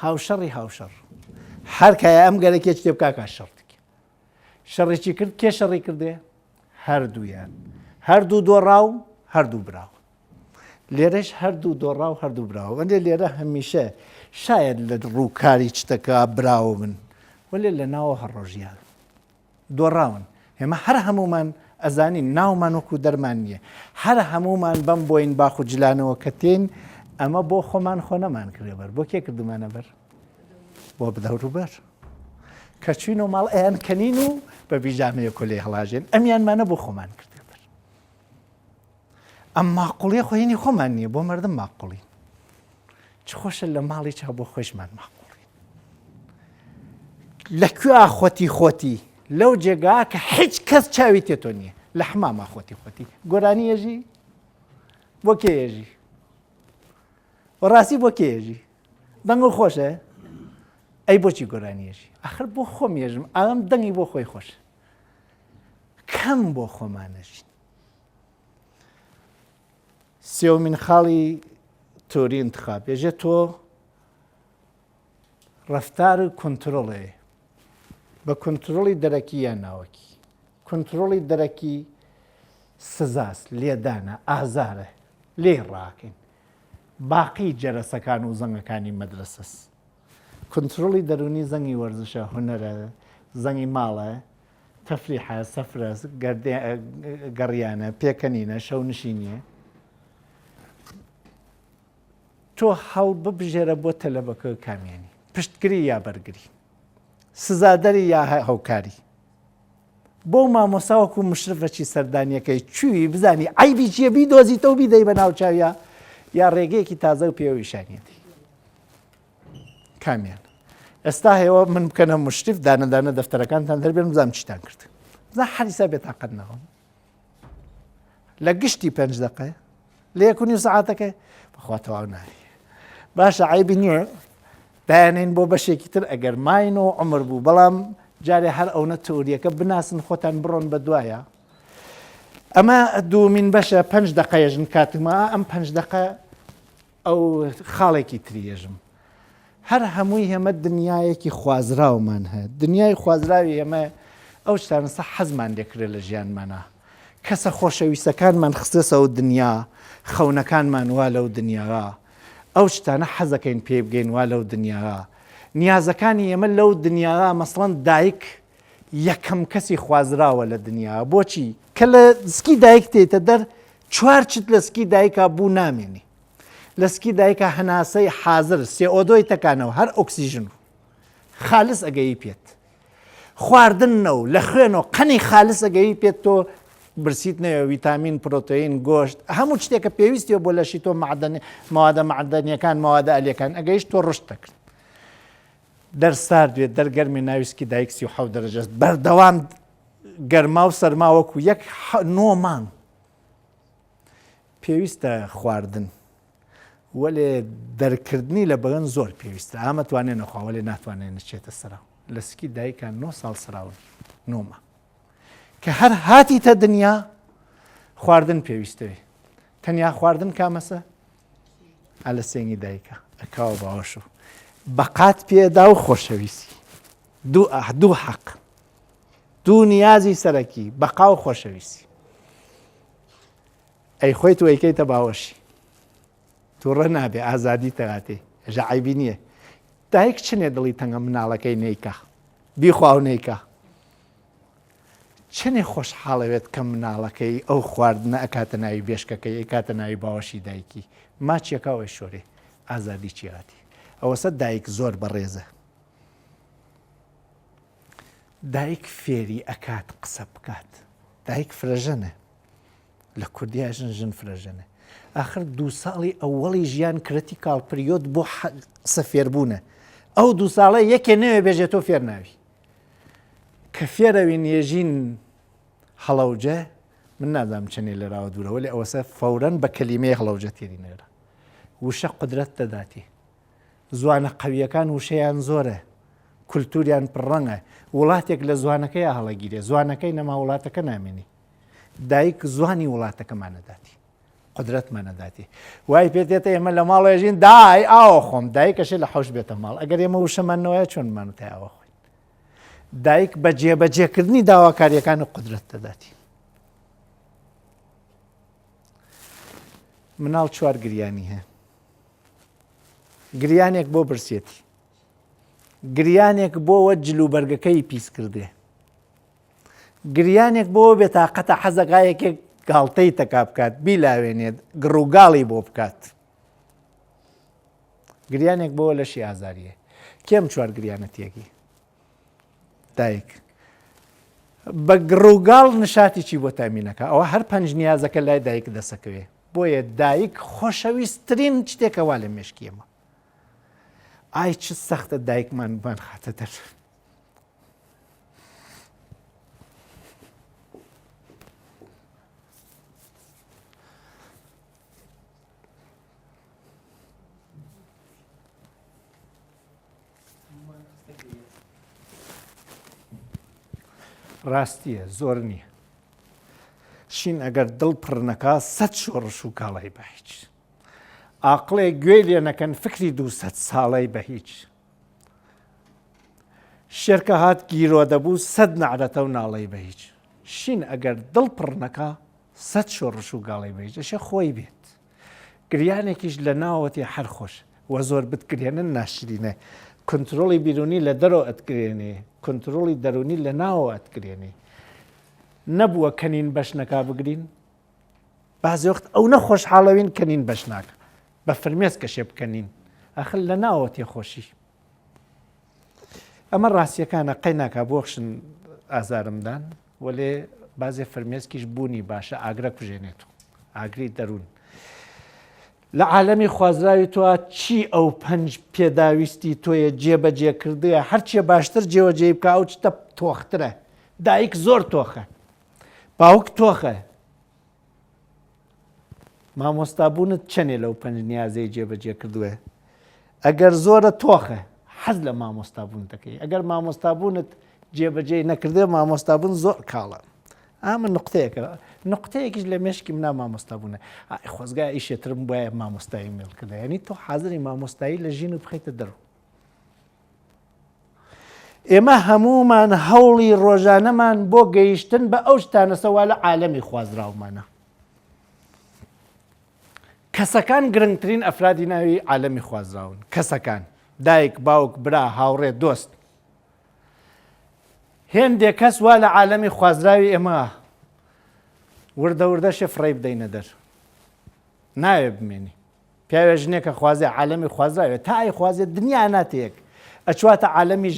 هاوشەڕی هاوشەڕ هەر کایە ئەم گەلێکی شتێ بکا کا شەڕێکی شەڕێکی کرد کێ شەڕی کردێ هەردوویان هەردوو دۆڕاو هەردوو براو لێرەش هەردوو دۆڕاو هەردوو براوە وەندێ لێرە هەمیشە شاید لە ڕووکاری چتەکە براوە من وەلێ لە ناوە هەڕۆژیان دۆڕاون ئێمە هەر هەمومان ئەزانین ناومان وەکو دەرمان نییە هەر هەمومان بەم بۆین باخ و جلانەوە کە تێن ئەمە بۆ خۆمان خۆ نەمان کرێ بەر بۆ کێ کردومانە بەر بۆ بدەوروبەر کە چوین و ماڵ ئەیان کەنین و بە بیژامەیە کۆلێ هەڵاژێن ئەمیانمانە بۆ خۆمان کردێ بەر ئەم ماقوڵیە خۆینی خۆمان نییە بۆ مردم ماقوڵین چ خۆشە لە ماڵی چا بۆ خۆشمان ماقوڵین لەکوێ خۆتی خۆتی لەو جێگا کە هیچ کەس چاوی تێتۆ نییە لە حماما خۆتی خۆتی گۆرانی ێژی بۆ کێ ێژی ڕاستی بۆ کێ ێژی دەنگ و خۆشە ئەی بۆچی گۆرانیێژی ئەخر بۆ خۆم ێژم ئەم دەنگی بۆ خۆی خۆش کەم بۆ خۆمانەژین سێومین خاڵی تۆری انتخاب ێژێ تۆ ڕەفتار کۆنترۆڵێ بە کۆنترۆڵی دەرەکی یان ناوەکی کۆنترۆڵی دەرەکی سزاست لێدانە ئازارە لێ ڕاکەین باقی جەرەسەکان و زەنگەکانی مەدرسەس کۆنترۆڵی دەرونی زەنگی وەرزشە هونەرە زەنگی ماڵە تەفریحە سەفرە گەڕیانە پێکەنینە شەو نشینیە تۆ هەوڵ ببژێرە بۆ تەلەبەکە کامیانی پشتگیری یا بەرگری سزادەری یا هەوکاری بۆ مامۆساوەکو مشرفەکی سەردانیەکەی چووی بزانی عیبی چیە بیدۆزیتەوە بیدەی بە ناوچاویە یا ڕێگەیەکی تازە و پێویشانیەتی کامیان ئێستا هێوە من بکەنە مشتف دانەدانە دەفتەرەکانتان دەربێن بزانم چیتان کرد بزان حەریسا بێتاقەت نەوە لە گشتی 5 دقە لە 1.5 سەعاتەکە بەخوا تەواو ناوی باشە عیبی نییە دایانێن بۆ بەشێکی تر ئەگەر ماینەوە عمر بوو بەڵام جارێ هەر ئەوە تەوریەکە بناسن خۆتان بڕۆن بە دوایە ئەمە دوومین بەشە 5 دقەیەژن کاتما ئەم 5 دقە ئەو خاڵێکی تریێژم هەر هەمووی هێمە دنیایەکی خوازراومان هەیە دنیای خوازراوی ئێمە ئەو شتانسە حەزمان لێکرێت لە ژیانمانە کەسە خۆشەویستەکانمان خستێسەوە دنیا خەونەکانمان وا لەو دنیاوە ئەو شتانە حەزەکەین پێ بگەین وا لەو دنیاوە نیازەکانی ئێمە لەو دنیاوە مەسڵەن دایک یەکەم کەسی خوازراوە لە دنیا بۆچی کە لە سکی دایک تێتە دەر چوارچت لە سکی دایکا بوو نامێنی لە سکی دایکە هەناسەی حازر سێئۆدۆی تەکانەوە هەر ئۆکسیژن و خالص ئەگەی پێت خواردنەوە لە خوێنەوە قەنی خالص ئەگەی پێت تۆ برسیت نەوە ویتامین پرۆتئین گۆشت هەموو شتێکە پێویستیە بۆ لەشی تۆ مەوادە مەعدەنیەکان مەوادە ئەلیەکان ئەگەیش تۆ ڕشت دەکرد دەرسار دوێت دەرگەرمی ناویسکی دایک 37 دەرەجە بەردەوام گەرما و سەرما وەکو 9 مانگ پێویستە خواردن وەلێ دەرکردنی لە بەغن زۆر پێویستە ئامە توانێن نەخوا وەلێ ناتوانێن نچێتە سەراو لە سکی دایکان 9 ساڵ سراون 9 مانگ کە هەر هاتیتە دنیا خواردن پێویستەوێ تەنیا خواردن کامەسە ئا لە سێنگی دایکە ئەکاوە باوەش و بەقات پێدا و خۆشەویستی دوو حەق دوو نیازی سەرەکی بەقا و خۆشەویستی ئەی خۆی تو ئەیکەیتە باوەشی تووڕە نابێ ئازادی تەهاتێ ژە عیبی نییە دایک چنێ دڵی تەنگە مناڵەکەی نەیکە بیخوا و نەیکە چنێ خۆشحاڵەوێت کە مناڵەکەی ئەو خواردنە ئەکاتە ناوی بێشکەکەی ئەکاتە ناوی باوەشی دایکی ماچیەکەوەی شۆرێ ئازادی چیاتی ئەوەسە دایک زۆر بەڕێزە دایک فێری ئەکات قسە بکات دایک فرەژەنە لە کوردیاژن ژن فرەژەنە آخر 2 ساڵی ئەوەڵی ژیان کرەتی کاڵپریۆت بۆ قسە فێربوونە ئەو 2 ساڵە یەکێ نەوێ بێژێتۆ فێر ناوی کە فێرەوی نێژین هەڵەوجە من نازانم چنێ لەراوە دوورەوە لێ ئەوەسە فەورەن بە کەلیمەیە هەڵەوجە تێری نێرە وشە قودرەت دەداتی زوانە قەویەکان وشەیان زۆرە کولتوریان پڕەنگە وڵاتێک لە زوانەکەی هەڵەگیرێ زوانەکەی نەما وڵاتەکە نامێنی دایک زوانی وڵاتەکەمانەداتی قدرەتمانەداتی وای پێێتێتە ئێمە لە ماڵێژین دای ئاوە خۆم دایکەشێ لە حوش بێتە ماڵ ئەگەر ئێمە وشەمانەوەی چۆنمان تا ئاوە خۆین دایک بە جێبەجێکردنی داواکاریەکان و قدرەت دەداتی مناڵ 4 گریانی هەیە گریانێک بۆ برسێتی گریانێک بۆەوە جلوبەرگەکەی پیس کردێ گریانێک بۆ بێتاقەتە حەزەکایەکێک گاڵتەی تەکا بکات بیلاوێنێت گڕووگاڵی بۆ بکات گریانێک بۆ لەشی ئازاریە کێم 4 گریانەتێکی دایک بە گڕووگاڵ نشاتێکی بۆ تامینەکە ئەوە هەر 5 نیازەکە لای دایک دەسەکەوێ بۆیە دایک خۆشەویستترین شتێکەوا لە مێشکیەمە ئای چ سەختە دایکمان خاتە دەر ڕاستیە زۆر نییە شین ئەگەر دڵ پڕنەکە 100 شۆڕش و کاڵای بە هیچ ئاقلێک گوێ لێ نەکەن فکری 200 ساڵەی بە هیچ شێرکە هات گیرۆ دەبوو 100 نەعرەتە و ناڵەی بە هیچ شین ئەگەر دڵ پڕنەکە 100 شۆڕش و گاڵی بە هیچ ئەشە خۆی بێت گریانێکیش لە ناوەتی هەر خۆش وە زۆر بتگرێنن ناشرینە کنترۆڵی بیرونی لە دەرەوە ئەتگرێنێ کنترۆڵی دەرونی لە ناوە ئەتگرێنێ نەبووە کەنین بەشنەکە بگرین بازی وەخت ئەو نەخۆشحاڵەوین کەنین بەشناکە بە فرمێس کەشێ بکەنین ئەخل لە ناوە تێخۆشی ئەمە ڕاستیەکانە قەی ناکە بۆخشن ئازارمدان وەلێ بازێ فرمێسکیش بوونی باشە ئاگرە کوژێنێت ئاگری دەروون لە عالەمی خوازراوی تۆ چی ئەو 5 پێداویستی تۆیە جێبەجێ کردویە هەرچیە باشتر جێوەجێ بکە ئەو چتە تۆخترە دایک زۆر تۆخە باوک تۆخە مامۆستابوونت چەنێ لەو 5 نیازەی جێبەجێ کردووە ئەگەر زۆرە تۆخە حەز لە مامۆستابوون دەکەی ئەگەر مامۆستابوونت جێبەجێ نەکردێ مامۆستابوون زۆر کاڵە ئامە نقطەیەکە نقطەیەکیش لە مێشکی منا مامۆستابوونە خۆزگای ئیشێترم وایە مامۆستایی مێڵکردە ینی تۆ حازری مامۆستایی لە ژین و بخەیتە دەرو ئێمە هەمومان هەوڵی ڕۆژانەمان بۆ گەیشتن بە ئەو شتانەسەوا لە عالەمی خوازراومانە کەسەکان گرنگترین ئەفرادی ناوی عالەمی خوازراون کەسەکان دایک باوک برا هاوڕێ دۆست هێندێک کەس وا لە عالەمی خوازراوی ئێمە وردە وردەشێ فڕێ بدەینە دەر ناوێ بمێنی پیاوێ ژنێکە خوازێ عالەمی خوازراوێ تا ئای خوازێ دنیا ناتەیەک ئەچواتە عالەمی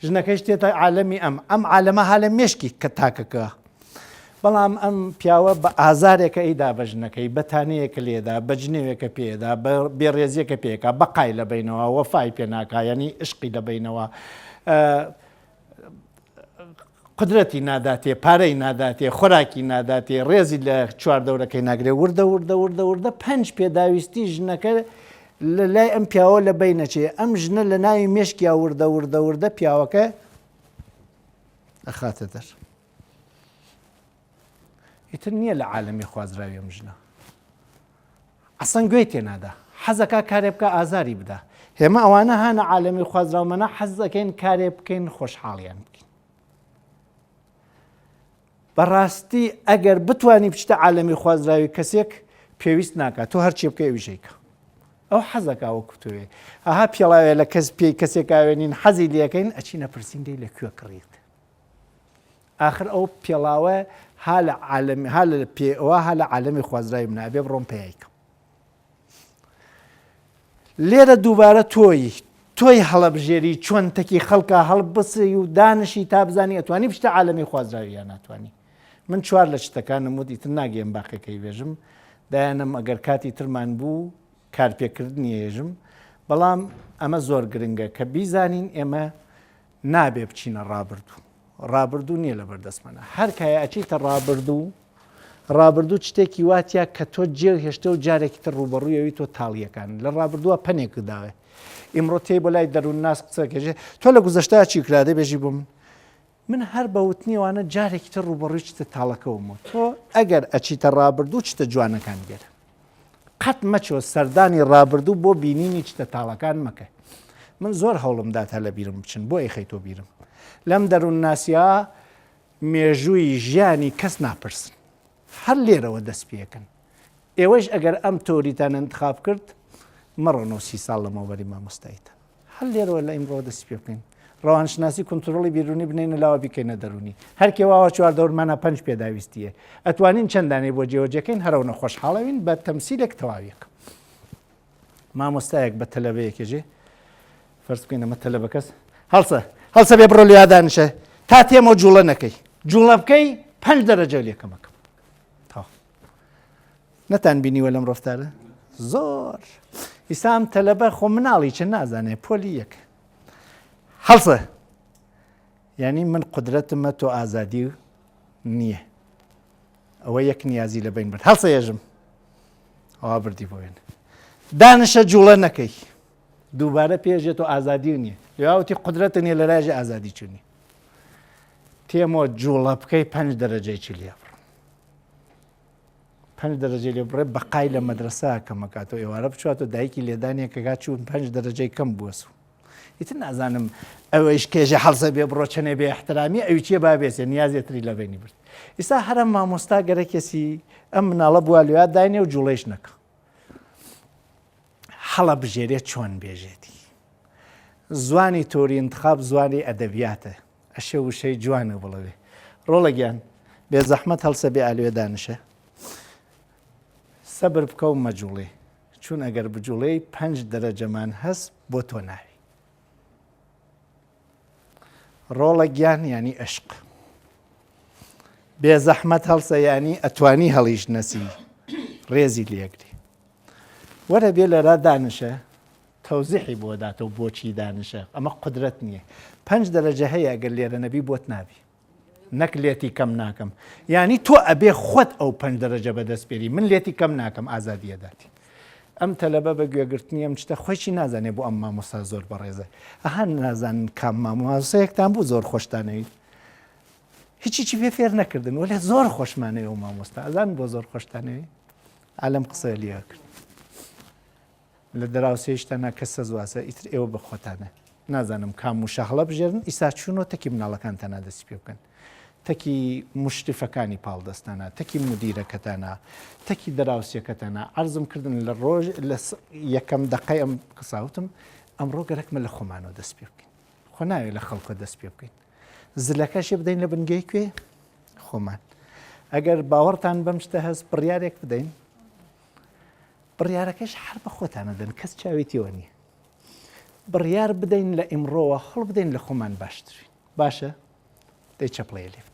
ژنەکەیش تێتە عالەمی ئەم عالەمە هە لە مێشکی کە تاکەکە بەڵام ئەم پیاوە بە ئازارێکە ئەیدا بە ژنەکەی بەتانەیەکە لێدا بە جنێوێکە پێدا بە بێڕێزیەکە پێکە بەقای لە بینەوە وەفای پێ ناکا ینی عشقی لە بینەوە قدرەتی ناداتێ پارەی ناداتێ خۆراکی ناداتێ ڕێزی لە چواردەورەکەی ناگرێ وردە 5 پێداویستی ژنەکە لە لای ئەم پیاوە لە بینەچێ ئەم ژنە لە ناوی مێشکیا وردە پیاوەکە ئەخاتە دەر ئیتر نییە لە عالەمی خوازراوی ئەم ژنە ئەسەن گوێی تێنادا حەزەکە کارێ بکە ئازاری بدە هێمە ئەوانە هانە عالەمی خوازراومەنە حەزەکەین کارێ بکەین خۆشحاڵیان بکەین بەڕاستی ئەگەر بتوانی بچتە عالەمی خوازراوی کەسێک پێویست ناکات تۆ هەرچی بکە ویژەیکە ئەو حەزەکە وەکو تۆیە ئاها پێڵاوێ لە کەس پێی کەسێک ئاوێنین حەزی لەکەین ئەچینە پرسیین دەی لەکوێ کڕیت آخر ئەو پێڵاوە ها لە پێەوە ها لە عالەمی خوازراوی منە ئەبێ بڕۆم پێیکەم. لێرە دووبارە تۆی هەڵەبژێری چۆن تەکی خەڵکە هەڵبسی و دانشی تا بزانی ئەتوانی بشتە عالەمی خوازراویان ناتوانانی. من چوار لە شتەکانم وتی تر ناگەم باقیەکەی بێژم دایانم ئەگەر کاتی ترمان بوو کارپێکردنی هێژم، بەڵام ئەمە زۆر گرنگە کە بیزانین ئێمە نابێ بچینە ڕابردوو نییە لە بەردەستمانە. هەر کایە ئەچیتە ڕابردوو شتێکی واتە کە تۆ جێ هێشتە و جارێکی تر ڕوبەڕوویەوەی تۆ تاڵیەکان لە ڕابردووە پەنێک داوێ. ئیمڕۆ تێی بۆ لای دەروون ناس قسەکەژێ تۆ لە گوزەشتا چی کرادە بێژی بوو من هەر بەوتنیوانە جارێکی تر ڕوبەڕووی چتە تاڵەکەومەوە. تۆ ئەگەر ئەچیتە ڕابردوو چتە جوانەکان گەرە. قەت مەچۆ سەردانی ڕابردوو بۆ بینینی چتە تاڵەکان مەکە. من زۆر هەوڵمدات هە لە بیرم بچن بۆ ئەیخەیتۆ بیرم. لەم دەروون ناسییا مێژووی ژیانی کەس ناپرسن. هەر لێرەوە دەست پێکەن. ئێوەش ئەگەر ئەم تۆریتان انتخاب کرد مەڕۆنەوە 30 ساڵ لەمەوبەری مامۆستاییتە. هەر لێرەوە لە ئیمڕۆ دەست پێ بکەین. ڕەوانشناسی کنترۆڵی بیرونی بنێنە لاوە بیکەینە دەرونی. هەر کێواوە چوار دەورمانە 5 پێداویستیە. ئەتوانین چەندانەی بۆ جێوەجەکەین هەرەونە خۆشحاڵەوین بە تەمسیلێک تەواویەک. مامۆستایەک بە تەلەبەیەکێژێ فەرز بکەین ئەمە تەلەبە کەس هەڵسە بێ بڕۆ لێ دانیشە تا تێمە جوڵە نەکەی. جوڵە بکەی 5 دەرەجە لێکەمەکەم. نەتان بینیوە لەم ڕفتارە؟ زۆر. ئیسام تەلەبە خۆ مناڵی چە نازانێ پۆلی یەک. هەڵسە یعنی من قدرەتمە تۆ ئازادی نییە. ئەوە یەک نیازی لە بین برد. هەڵسە ێژم ئەوە بردی بۆێن. دانشە جوڵە نەکەی. دووبارە پێژێت و ئازادی نییە. لێواوتی قدرەتە نیە لە ڕێژە ئازادی چوونی. تێمەوە جوڵە بکەی 5 دەرەجەیکی لێ بڕ. 5 دەرەجە لێ بڕێ بەقای لە مەدرسە کەمەکاتەوە ئێوارە بچواتە دایکی لێدانێکەکە چوون 5 دەرەجەی کەم بووەسو. ئیتر نازانم ئەوەیش کێژە هەڵسە بێ بڕۆ چەنێ بێ احترامی ئەوی چیە با بێسێ نیازێتری لە بینی برد. ئیسا هەرم مامۆستا گەرە کەسی ئەم مناڵە بووە لێوات داینێ و جوڵەیش نەکە. هەڵە بژێرێت چۆن بێژێتی. زوانی تۆری انتخاب زوانی ئەدەبیاتە. ئەشە وشەی جوانە بڵەوێ. ڕۆڵەگیان بێ زەحمەت هەڵسە بێ ئالوێ دانشە. سەبر بکە و مەجوڵێ. چون ئەگەر بجوڵەی 5 دەرەجەمان هەست بۆ تۆ ناوی. ڕۆڵە گیان ینی عشق. بێ زەحمەت هەڵسە ینی ئەتوانی هەڵیش نەسی ڕێزی لێگری. وەرە بێ لەرا دانشە تەوزیحی بۆ داتەوە بۆچی دانشە ئەمە قدرەت نییە. 5 دەرەجە هەیە ئەگەر لێرە نەبی بۆت نابی. نەک لێتی کەم ناکەم. یعنی تۆ ئەبێ خۆت ئەو 5 دەرەجە بەدەستپێری من لێتی کەم ناکەم ئازادیە داتی. ئەم تەلەبە بە گوێگرتنی ئەم شتە خۆشی نازانێ بۆ ئەم مامۆستا زۆر بەڕێزە. ئەهان نازانن کام مامۆسەیەکتان بوو زۆر خۆشتانەوی. هیچی پێ فێر نەکردن وەلێ زۆر خۆشمانەوە و مامۆستا ئەزان بۆ زۆر خۆشتانەوی ئالەم قسە لیا کرد. لە دەراوسێشتانە کەسە زواسە ئیتر ئێوە بە خۆتانە. نازانم کام و شەهڵە بژێرن ئیسا چوونەوە تەکی مناڵەکانتانە دەستی پێ بکەن. تەکی مشتفەکانی پاڵدەستانە تەکی مدیرەکەتانە تەکی دەراوسیەکەتانە عەرزم کردن لە ڕۆژ لە یەکەم دەقەی ئەم قساوتم ئەمڕۆ گەرەکمە لە خۆمانەوە دەست پێ بکەین. خۆ ناوێت لە خەڵکە دەست پێ بکەین. زلەکەشی بدەین لە بنگەی کوێ خۆمان. ئەگەر باوەڕتان بەم شتە هەست بڕیارێک بدەین بڕیارەکەش هەر بە خۆتانە دەن کەس چاوێتیەوە نییە. بڕیار بدەین لە ئیمڕۆوە هەڵ بدەین لە خۆمان باشترین. باشە دەی چەپڵەیە لێ